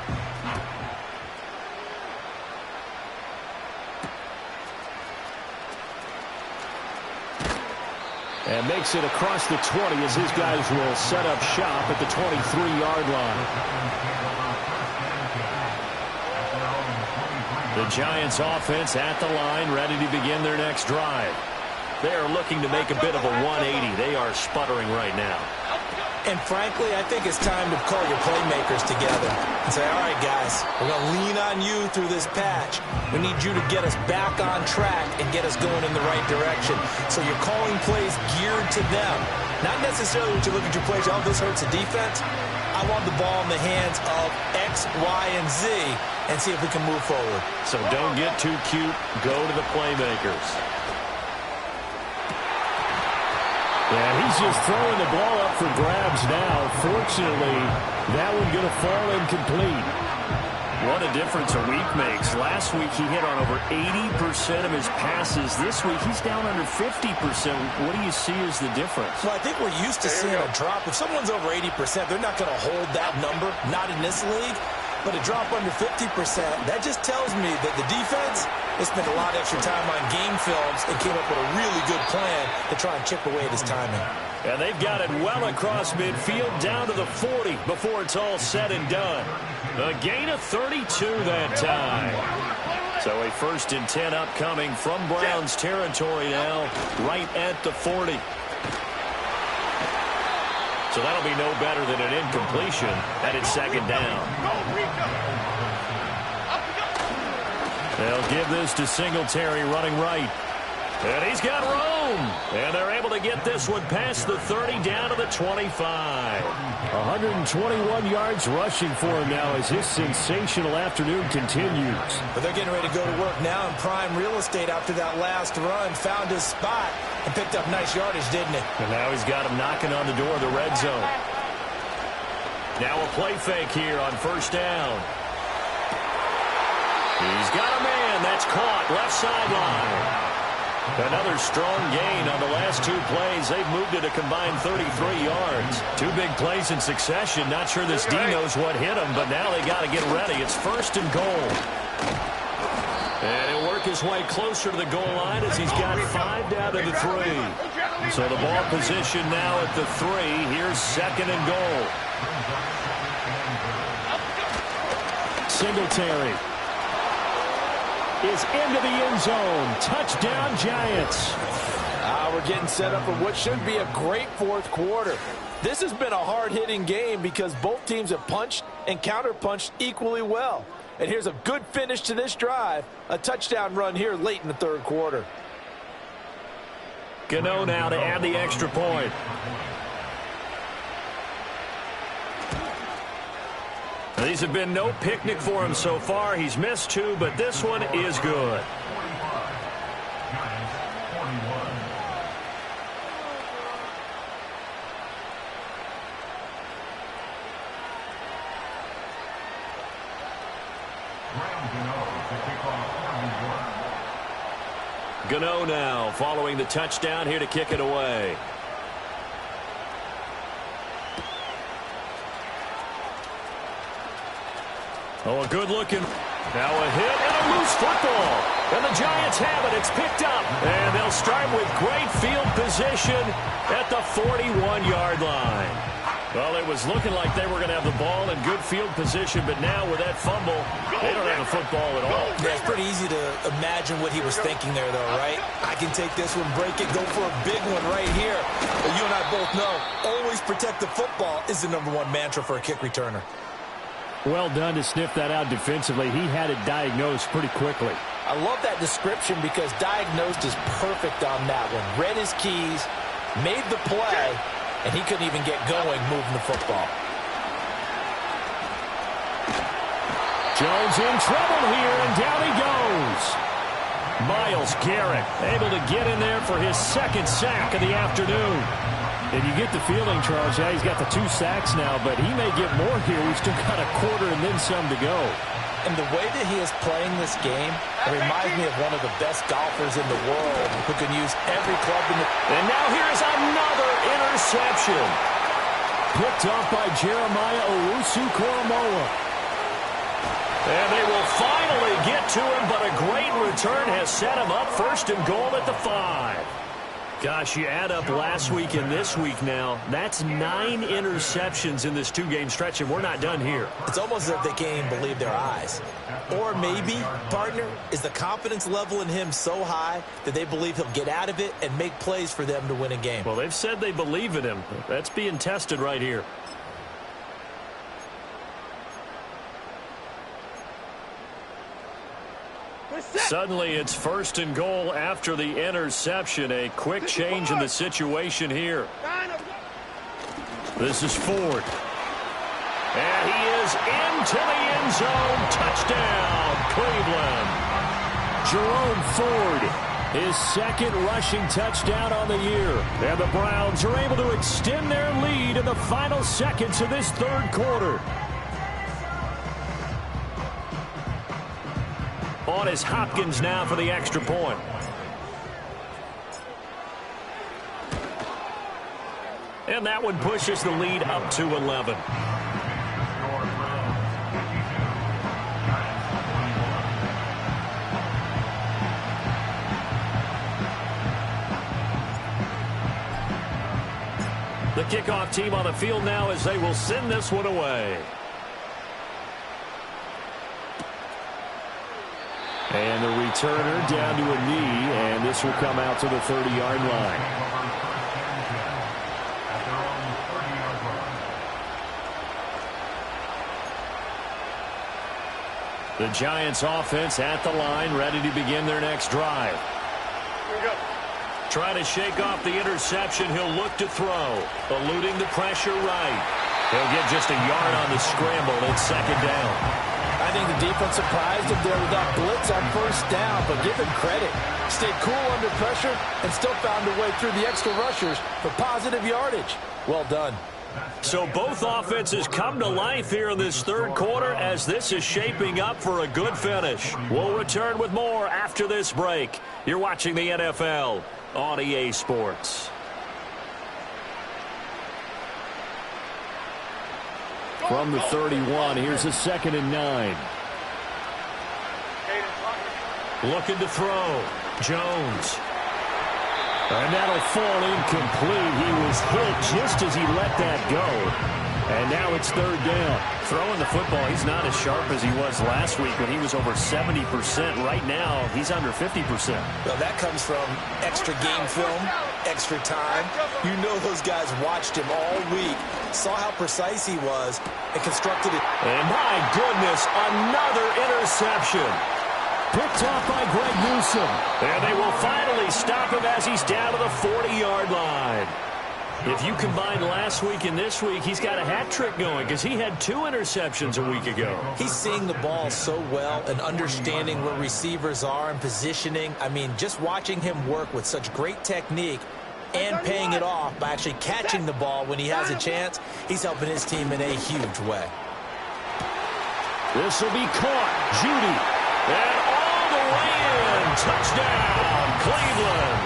And makes it across the 20 as his guys will set up shop at the 23-yard line. The Giants offense at the line, ready to begin their next drive. They are looking to make a bit of a 180. They are sputtering right now. And frankly, I think it's time to call your playmakers together and say, all right, guys, we're going to lean on you through this patch. We need you to get us back on track and get us going in the right direction. So you're calling plays geared to them. Not necessarily when you look at your plays, oh, this hurts the defense. I want the ball in the hands of X, Y, and Z and see if we can move forward. So don't get too cute. Go to the playmakers. Yeah, he's just throwing the ball up for grabs now. Fortunately, that one going to fall incomplete. What a difference a week makes. Last week he hit on over 80% of his passes. This week he's down under 50%. What do you see as the difference? Well, I think we're used to seeing a drop. If someone's over 80%, they're not going to hold that number, not in this league. But a drop under 50%, that just tells me that the defense, they spent a lot of extra time on game films and came up with a really good plan to try and chip away at his timing. And they've got it well across midfield down to the 40 before it's all said and done. A gain of 32 that time. So a 1st and 10 upcoming from Browns territory now, right at the 40. So that'll be no better than an incompletion at its 2nd down. They'll give this to Singletary running right. And he's got room. And they're able to get this one past the 30 down to the 25. 121 yards rushing for him now as his sensational afternoon continues. But they're getting ready to go to work now in prime real estate after that last run. Found his spot and picked up nice yardage, didn't he? And now he's got him knocking on the door of the red zone. Now a play fake here on 1st down. He's got a man. That's caught. Left sideline. Another strong gain on the last 2 plays. They've moved it a combined 33 yards. 2 big plays in succession. Not sure this D knows what hit him, but now they got to get ready. It's 1st and goal. And he'll work his way closer to the goal line as he's got 5 down to the 3. So the ball position now at the 3. Here's 2nd and goal. Singletary is into the end zone. Touchdown, Giants. We're we're getting set up for what should be a great fourth quarter. This has been a hard-hitting game because both teams have punched and counterpunched equally well. And here's a good finish to this drive, a touchdown run here late in the third quarter. Gano now to add the extra point. These have been no picnic for him so far. He's missed 2, but this one is good. Gano now following the touchdown here to kick it away. Oh, a good looking. Now a hit and a loose football. And the Giants have it. It's picked up. And they'll start with great field position at the 41-yard line. Well, it was looking like they were going to have the ball in good field position, but now with that fumble, they don't have the football at all. Yeah, it's pretty easy to imagine what he was thinking there, though, right? I can take this one, break it, go for a big one right here. But you and I both know, always protect the football is the #1 mantra for a kick returner. Well done to sniff that out defensively. He had it diagnosed pretty quickly. I love that description because diagnosed is perfect on that one. Read his keys, made the play, and he couldn't even get going moving the football. Jones in trouble here, and down he goes. Myles Garrett able to get in there for his second sack of the afternoon. And you get the feeling, Charles, yeah, he's got the 2 sacks now, but he may get more here. We've still got a quarter and then some to go. And the way that he is playing this game reminds me of one of the best golfers in the world who can use every club in the... And now here's another interception. Picked off by Jeremiah Owusu-Koramoah. And they will finally get to him, but a great return has set him up first and goal at the 5. Gosh, you add up last week and this week now, that's 9 interceptions in this 2-game stretch, and we're not done here. It's almost as if they can't even believe their eyes. Or maybe, partner, is the confidence level in him so high that they believe he'll get out of it and make plays for them to win a game. Well, they've said they believe in him. That's being tested right here. Suddenly, it's first and goal after the interception. A quick change in the situation here. This is Ford. And he is into the end zone. Touchdown, Cleveland. Jerome Ford, his second rushing touchdown on the year. And the Browns are able to extend their lead in the final seconds of this third quarter. On is Hopkins now for the extra point. And that one pushes the lead up to 11. The kickoff team on the field now as they will send this one away. And the returner down to a knee, and this will come out to the 30-yard line. The Giants offense at the line, ready to begin their next drive. Here we go. Trying to shake off the interception, he'll look to throw. Eluding the pressure right. He'll get just a yard on the scramble. It's second down. I think the defense surprised him there with that blitz on first down, but give him credit. Stayed cool under pressure and still found a way through the extra rushers for positive yardage. Well done. So both offenses come to life here in this third quarter as this is shaping up for a good finish. We'll return with more after this break. You're watching the NFL on EA Sports. From the 31, here's a 2nd and 9. Looking to throw. Jones. And that'll fall incomplete. He was hit just as he let that go. And now it's third down. Throwing the football, he's not as sharp as he was last week when he was over 70%. Right now, he's under 50%. Well, that comes from extra game film, extra time. You know those guys watched him all week, saw how precise he was, and constructed it. And my goodness, another interception. Picked off by Greg Newsome. And they will finally stop him as he's down to the 40-yard line. If you combine last week and this week, he's got a hat trick going because he had 2 interceptions a week ago. He's seeing the ball so well and understanding where receivers are and positioning. I mean, just watching him work with such great technique and paying it off by actually catching the ball when he has a chance, he's helping his team in a huge way. This will be caught. Judy. And all the way in. Touchdown, Cleveland.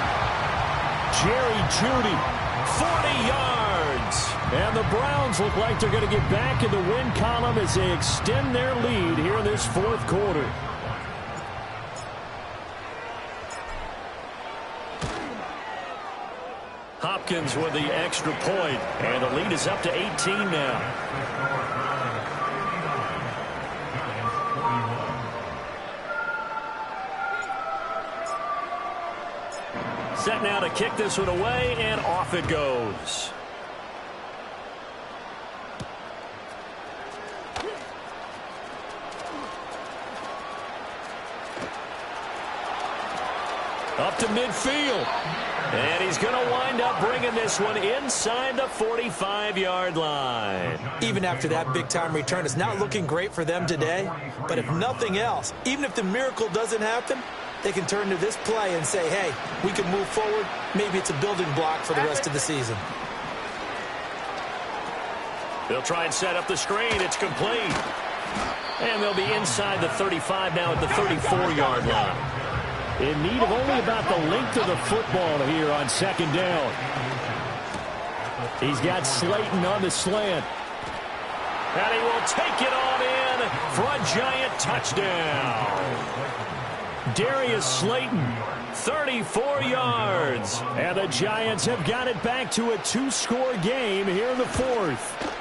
Jerry Judy. 40 yards. And the Browns look like they're going to get back in the win column as they extend their lead here in this fourth quarter. Hopkins with the extra point, and the lead is up to 18 now. Set now to kick this one away, and off it goes. Up to midfield. And he's going to wind up bringing this one inside the 45-yard line. Even after that big-time return, it's not looking great for them today. But if nothing else, even if the miracle doesn't happen, they can turn to this play and say, hey, we can move forward. Maybe it's a building block for the rest of the season. They'll try and set up the screen. It's complete. And they'll be inside the 35 now at the 34-yard line. In need of only about the length of the football here on second down. He's got Slayton on the slant. And he will take it on in for a giant touchdown. Darius Slayton, 34 yards. And the Giants have got it back to a 2-score game here in the fourth.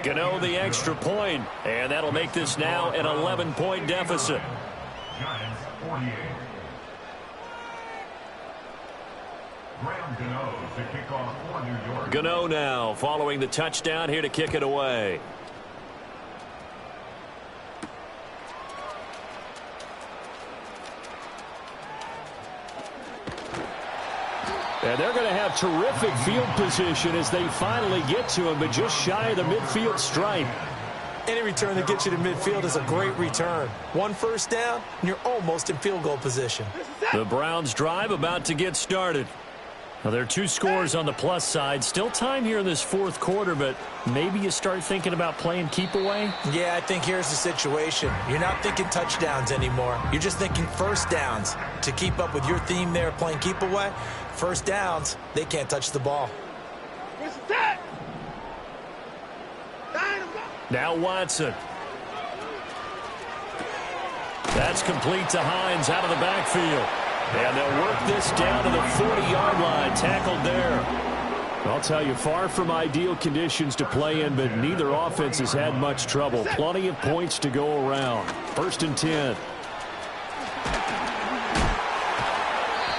Gano the extra point, and that'll make this now an 11-point deficit. Giants 48. Graham Gano to kick off for New York. Gano now following the touchdown here to kick it away. And they're going to have terrific field position as they finally get to him, but just shy of the midfield stripe. Any return that gets you to midfield is a great return. 1 first down, and you're almost in field goal position. The Browns drive about to get started. Now, there are 2 scores on the plus side. Still time here in this fourth quarter, but maybe you start thinking about playing keep away? Yeah, I think here's the situation. You're not thinking touchdowns anymore. You're just thinking first downs. To keep up with your theme there, playing keep away, first downs, they can't touch the ball. Now Watson. That's complete to Hines out of the backfield. And they'll work this down to the 40-yard line. Tackled there. I'll tell you, far from ideal conditions to play in, but neither offense has had much trouble. Plenty of points to go around. 1st and 10.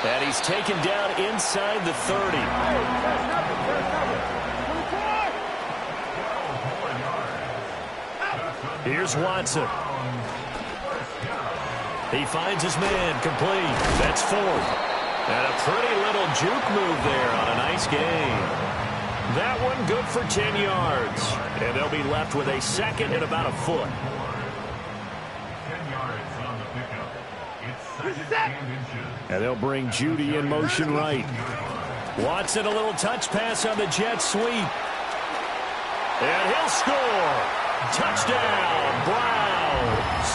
And he's taken down inside the 30. Here's Watson. He finds his man, complete. That's 4th. And a pretty little juke move there on a nice gain. That one good for 10 yards. And they'll be left with a 2nd and about a foot. 10 yards on the pickup. It's 2nd and inches. And they'll bring Judy in motion right. Watson, a little touch pass on the jet sweep. And he'll score. Touchdown, Browns.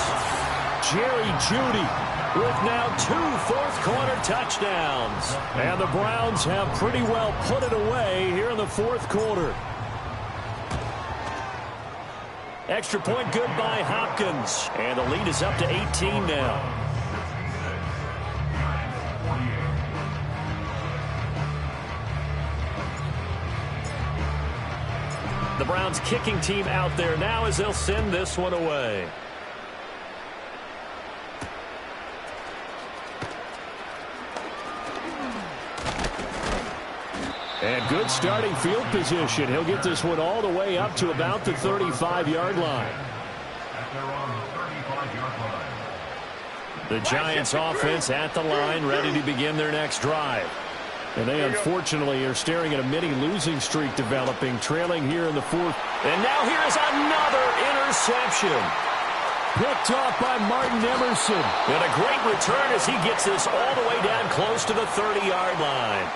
Jerry Judy with now 2 fourth-quarter touchdowns. And the Browns have pretty well put it away here in the fourth quarter. Extra point good by Hopkins. And the lead is up to 18 now. The Browns kicking team out there now as they'll send this one away. And good starting field position. He'll get this one all the way up to about the 35-yard line. At their own 35-yard line. The Giants offense at the line, ready to begin their next drive. And they unfortunately are staring at a mini losing streak developing, trailing here in the fourth. And now here is another interception. Picked off by Martin Emerson. And a great return as he gets this all the way down close to the 30-yard line.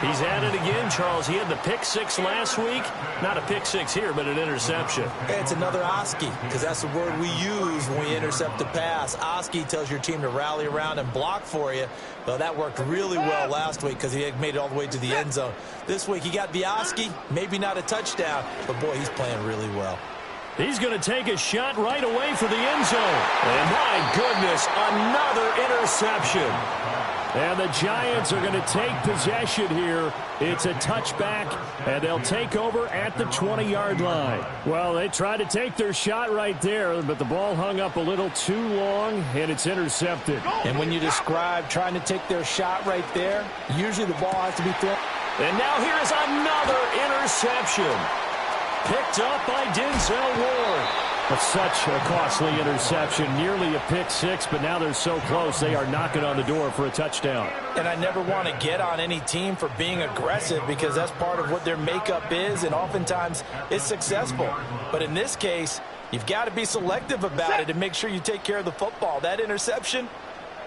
He's at it again, Charles. He had the pick six last week. Not a pick six here, but an interception. It's another Oski, because that's the word we use when we intercept a pass. Oski tells your team to rally around and block for you. Well, that worked really well last week because he had made it all the way to the end zone. This week he got the Oski, maybe not a touchdown, but boy, he's playing really well. He's going to take a shot right away for the end zone. And my goodness, another interception. And the Giants are going to take possession here. It's a touchback, and they'll take over at the 20-yard line. Well, they tried to take their shot right there, but the ball hung up a little too long, and it's intercepted. And when you describe trying to take their shot right there, usually the ball has to be thrown. And now here is another interception. Picked up by Denzel Ward. But such a costly interception, nearly a pick six, but now they're so close they are knocking on the door for a touchdown. And I never want to get on any team for being aggressive because that's part of what their makeup is, and oftentimes it's successful. But in this case, you've got to be selective about it and make sure you take care of the football. That interception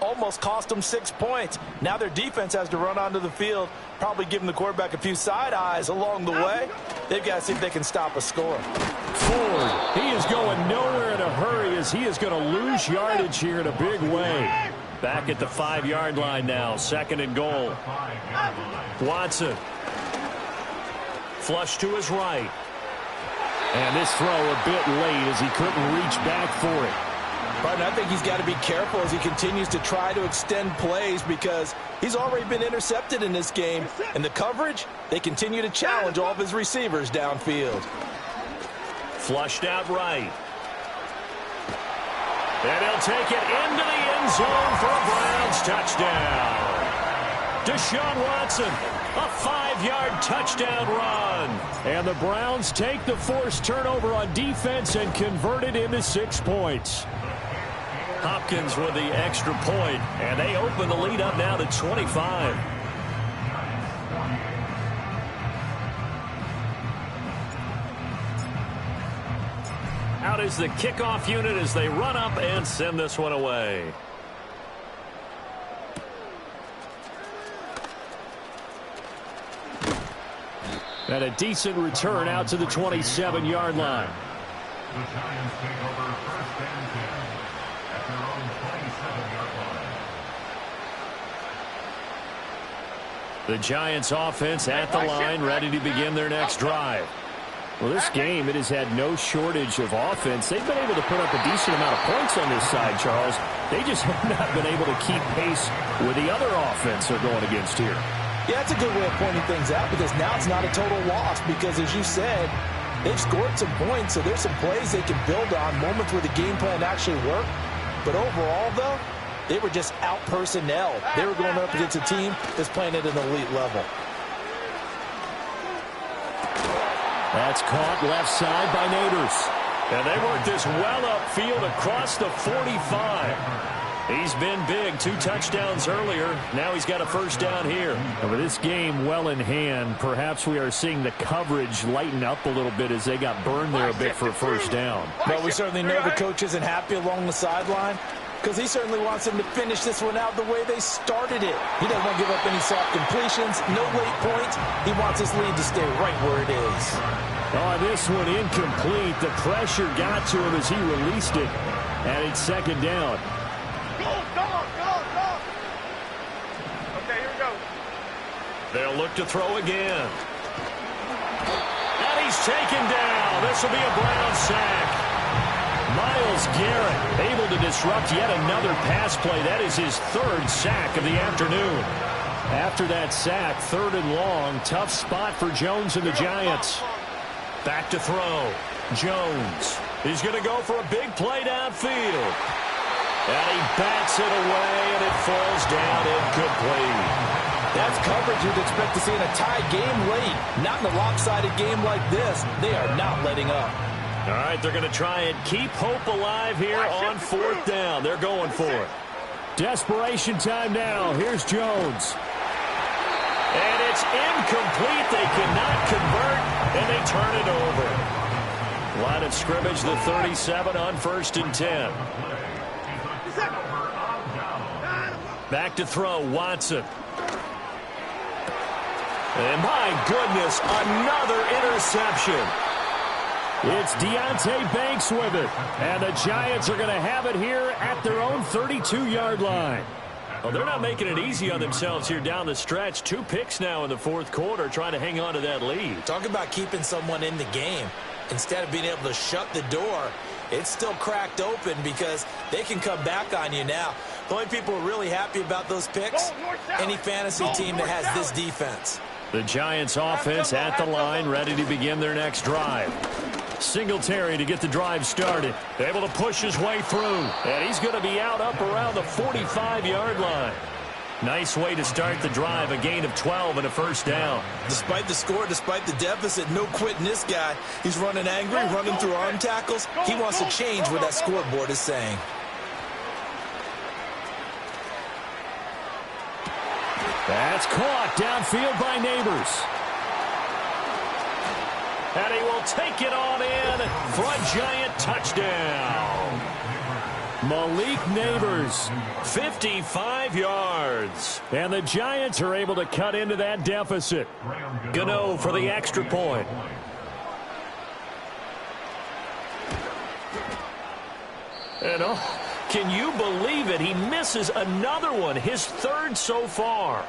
almost cost them 6 points. Now their defense has to run onto the field, probably giving the quarterback a few side eyes along the way. They've got to see if they can stop a score. Ford, he is going nowhere in a hurry as he is going to lose yardage here in a big way. Back at the 5-yard line now, 2nd and goal. Watson. Flush to his right. And this throw a bit late as he couldn't reach back for it. Pardon, I think he's got to be careful as he continues to try to extend plays because he's already been intercepted in this game. And the coverage, they continue to challenge all of his receivers downfield. Flushed out right. And he'll take it into the end zone for a Browns touchdown. Deshaun Watson, a 5-yard touchdown run. And the Browns take the forced turnover on defense and convert it into 6 points. Hopkins with the extra point, and they open the lead up now to 25. Out is the kickoff unit as they run up and send this one away. And a decent return out to the 27-yard line. The Giants take over 1st and 10 at their own 27-yard line. The Giants offense at the line, ready to begin their next drive. Well, this game, it has had no shortage of offense. They've been able to put up a decent amount of points on this side, Charles. They just have not been able to keep pace with the other offense they're going against here. Yeah, that's a good way of pointing things out because now it's not a total loss because, as you said, they've scored some points, so there's some plays they can build on, moments where the game plan actually worked. But overall, though, they were just out-personnel. They were going up against a team that's playing at an elite level. That's caught left side by Neighbors. And they work this well upfield across the 45. He's been big, 2 touchdowns earlier. Now he's got a first down here. And with this game well in hand, perhaps we are seeing the coverage lighten up a little bit as they got burned there a bit for a first down. Well, we certainly know the coach isn't happy along the sideline because he certainly wants them to finish this one out the way they started it. He doesn't want to give up any soft completions, no late points. He wants his lead to stay right where it is. Oh, this one incomplete. The pressure got to him as he released it. And it's 2nd down. Go. Okay, here we go. They'll look to throw again. And he's taken down. This will be a Brown sack. Myles Garrett able to disrupt yet another pass play. That is his 3rd sack of the afternoon. After that sack, 3rd and long, tough spot for Jones and the Giants. Back to throw. Jones. He's going to go for a big play downfield. And he bats it away, and it falls down incomplete. That's coverage you'd expect to see in a tie game late. Not in a lopsided game like this. They are not letting up. All right, they're going to try and keep hope alive here on 4th down. They're going for it. Desperation time now. Here's Jones. And it's incomplete. They cannot convert, and they turn it over. Line of scrimmage, the 37 on 1st and 10. Back to throw, Watson. And my goodness, another interception. It's Deonte Banks with it. And the Giants are going to have it here at their own 32-yard line. Well, they're not making it easy on themselves here down the stretch. 2 picks now in the 4th quarter trying to hang on to that lead. Talk about keeping someone in the game. Instead of being able to shut the door, it's still cracked open because they can come back on you now. The only people who are really happy about those picks, any fantasy team that has this defense. The Giants offense at the line, ready to begin their next drive. Singletary to get the drive started. Able to push his way through. And he's going to be out up around the 45-yard line. Nice way to start the drive. A gain of 12 and a 1st down. Despite the score, despite the deficit, no quitting this guy. He's running angry, running through arm tackles. He wants to change what that scoreboard is saying. That's caught downfield by Neighbors. And he will take it on in for a Giant touchdown. Malik Neighbors, 55 yards. And the Giants are able to cut into that deficit. Gano for the extra point. And can you believe it? He misses another one, his 3rd so far.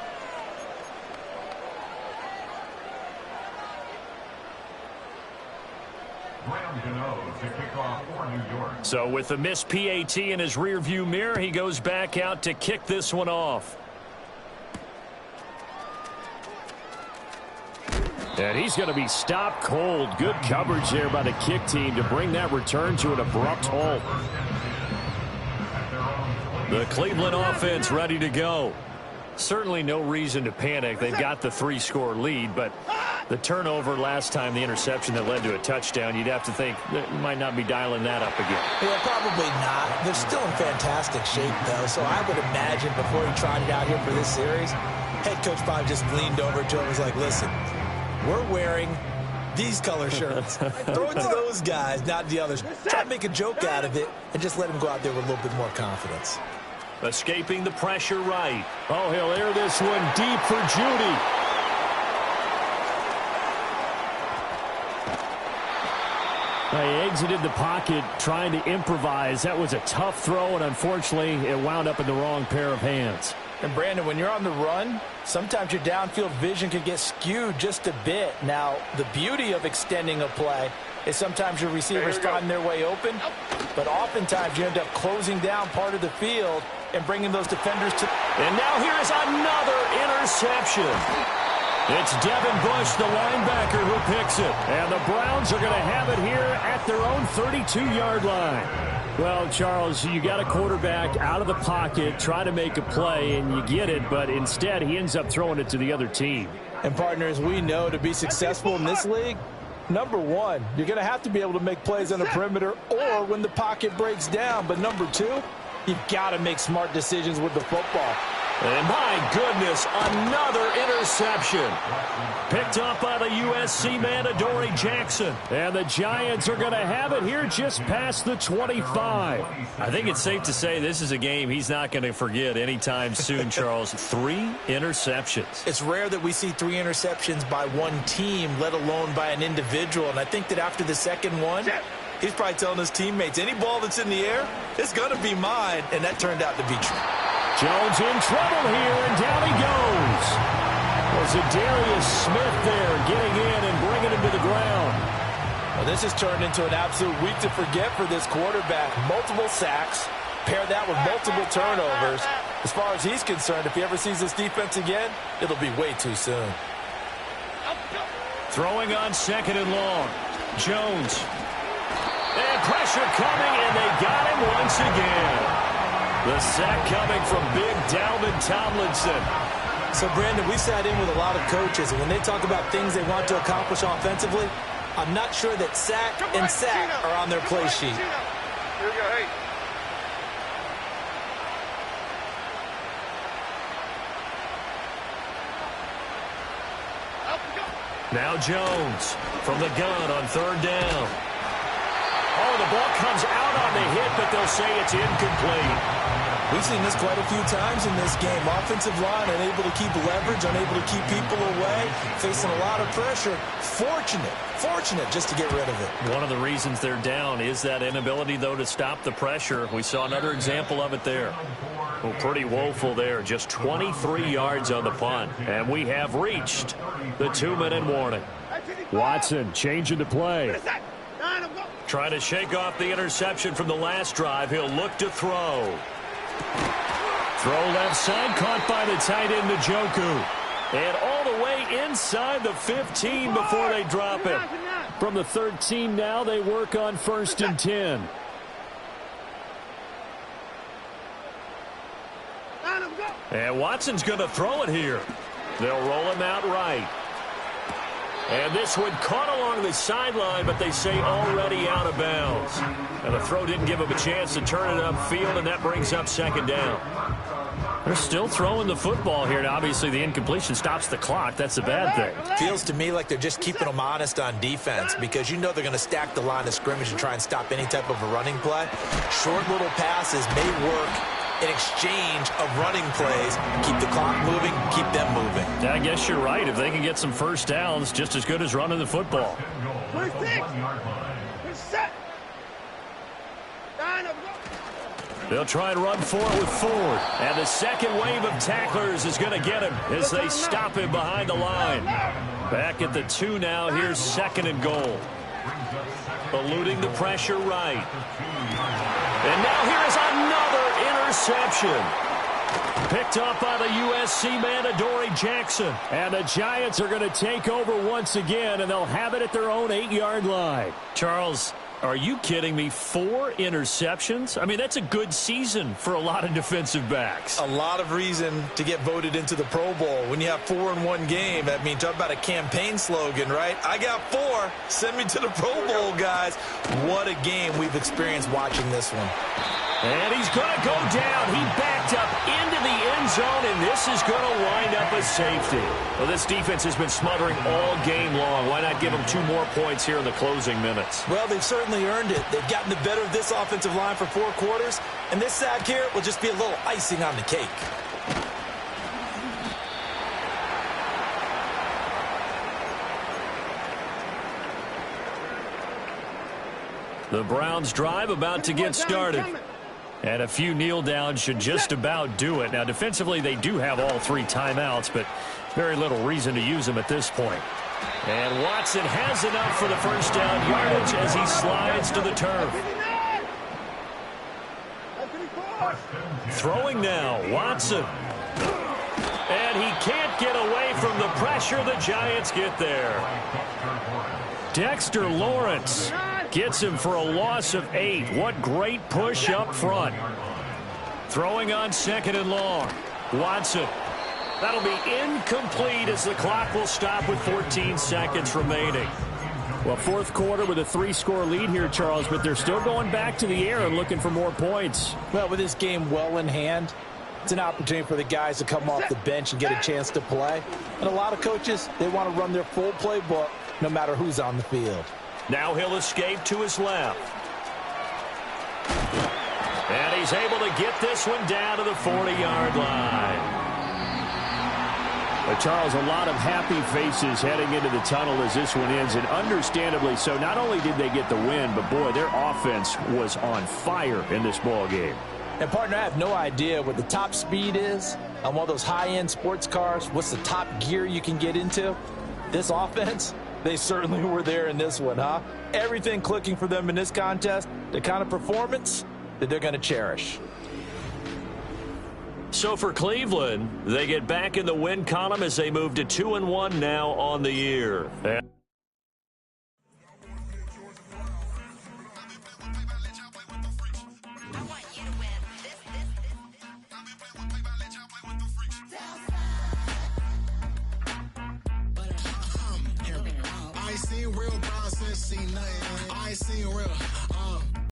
So with the missed PAT in his rearview mirror, he goes back out to kick this one off. And he's going to be stopped cold. Good coverage there by the kick team to bring that return to an abrupt halt. The Cleveland offense ready to go. Certainly no reason to panic. They've got the 3-score lead, but the turnover last time, the interception that led to a touchdown, you'd have to think they might not be dialing that up again. Yeah, probably not. They're still in fantastic shape, though, so I would imagine before he trotted out here for this series, head coach probably just leaned over to him and was like, listen, we're wearing these color shirts. Throw it to those guys, not the others. Try to make a joke out of it and just let them go out there with a little bit more confidence. Escaping the pressure right. Oh, he'll air this one deep for Judy. He exited the pocket trying to improvise. That was a tough throw, and unfortunately, it wound up in the wrong pair of hands. And, Brandon, when you're on the run, sometimes your downfield vision can get skewed just a bit. Now, the beauty of extending a play is sometimes your receivers find their way open, but oftentimes you end up closing down part of the field and bringing those defenders to... And now here is another interception. It's Devin Bush, the linebacker, who picks it. And the Browns are going to have it here at their own 32-yard line. Well, Charles, you got a quarterback out of the pocket, try to make a play, and you get it, but instead he ends up throwing it to the other team. And, partners, we know to be successful in this league, number one, you're going to have to be able to make plays on the perimeter or when the pocket breaks down. But number two, you've got to make smart decisions with the football. And my goodness, another interception. Picked up by the USC man, Adoree Jackson. And the Giants are going to have it here just past the 25. I think it's safe to say this is a game he's not going to forget anytime soon, Charles. 3 interceptions. It's rare that we see 3 interceptions by one team, let alone by an individual. And I think that after the second one, he's probably telling his teammates, any ball that's in the air, it's going to be mine. And that turned out to be true. Jones in trouble here, and down he goes. Was it Darius Smith there getting in and bringing him to the ground? Well, this has turned into an absolute week to forget for this quarterback. Multiple sacks, pair that with multiple turnovers. As far as he's concerned, if he ever sees this defense again, it'll be way too soon. Throwing on 2nd and long. Jones. And pressure coming, and they got him once again. The sack coming from big Dalvin Tomlinson. So, Brandon, we sat in with a lot of coaches, and when they talk about things they want to accomplish offensively, I'm not sure that sack and sack are on their play sheet. Here we go, hey. Now Jones from the gun on third down. Oh, the ball comes out on the hit, but they'll say it's incomplete. We've seen this quite a few times in this game. Offensive line unable to keep leverage, unable to keep people away, facing a lot of pressure. Fortunate just to get rid of it. One of the reasons they're down is that inability, though, to stop the pressure. We saw another example of it there. Well, pretty woeful there. Just 23 yards on the punt. And we have reached the 2-minute warning. Watson changing the play. Trying to shake off the interception from the last drive. He'll look to throw. Throw left side, caught by the tight end, Njoku. And all the way inside the 15 before they drop it. From the 13 now, they work on 1st and 10. And Watson's going to throw it here. They'll roll him out right. And this one caught along the sideline, but they say already out of bounds. And the throw didn't give him a chance to turn it upfield, and that brings up 2nd down. They're still throwing the football here. Now, obviously, the incompletion stops the clock. That's a bad thing. Feels to me like they're just keeping them honest on defense because you know they're going to stack the line of scrimmage and try and stop any type of a running play. Short little passes may work in exchange of running plays. Keep the clock moving, keep them moving. Yeah, I guess you're right. If they can get some first downs, just as good as running the football. They'll try and run for it with Ford. And the second wave of tacklers is going to get him as they stop him behind the line. Back at the 2 now. Here's 2nd and goal. Eluding the pressure right. And now here is another interception. Picked up by the USC man, Adoree Jackson. And the Giants are going to take over once again, and they'll have it at their own 8-yard line. Charles, are you kidding me? 4 interceptions? I mean, that's a good season for a lot of defensive backs. A lot of reason to get voted into the Pro Bowl. When you have 4 in one game, I mean, talk about a campaign slogan, right? I got 4. Send me to the Pro Bowl, guys. What a game we've experienced watching this one. And he's going to go down. He backed up into the end zone, and this is going to wind up a safety. Well, this defense has been smothering all game long. Why not give them 2 more points here in the closing minutes? Well, they've certainly earned it. They've gotten the better of this offensive line for 4 quarters, and this sack here will just be a little icing on the cake. The Browns drive about to get started. And a few kneel downs should just about do it. Now, defensively, they do have all 3 timeouts, but very little reason to use them at this point. And Watson has enough for the first down yardage as he slides to the turf. Throwing now, Watson. And he can't get away from the pressure. The Giants get there. Dexter Lawrence gets him for a loss of 8. What great push up front. Throwing on 2nd and long. Watson. That'll be incomplete as the clock will stop with 14 seconds remaining. Well, 4th quarter with a 3-score lead here, Charles, but they're still going back to the air and looking for more points. Well, with this game well in hand, it's an opportunity for the guys to come off the bench and get a chance to play. And a lot of coaches, they want to run their full playbook no matter who's on the field. Now he'll escape to his left. And he's able to get this one down to the 40-yard line. But Charles, a lot of happy faces heading into the tunnel as this one ends, and understandably so. Not only did they get the win, but boy, their offense was on fire in this ball game. And partner, I have no idea what the top speed is on one of those high-end sports cars. What's the top gear you can get into? This offense, they certainly were there in this one, huh? Everything clicking for them in this contest, the kind of performance that they're going to cherish. So for Cleveland, they get back in the win column as they move to 2-1 now on the year. ain't seen real brown since seen nothing. I ain't seen real.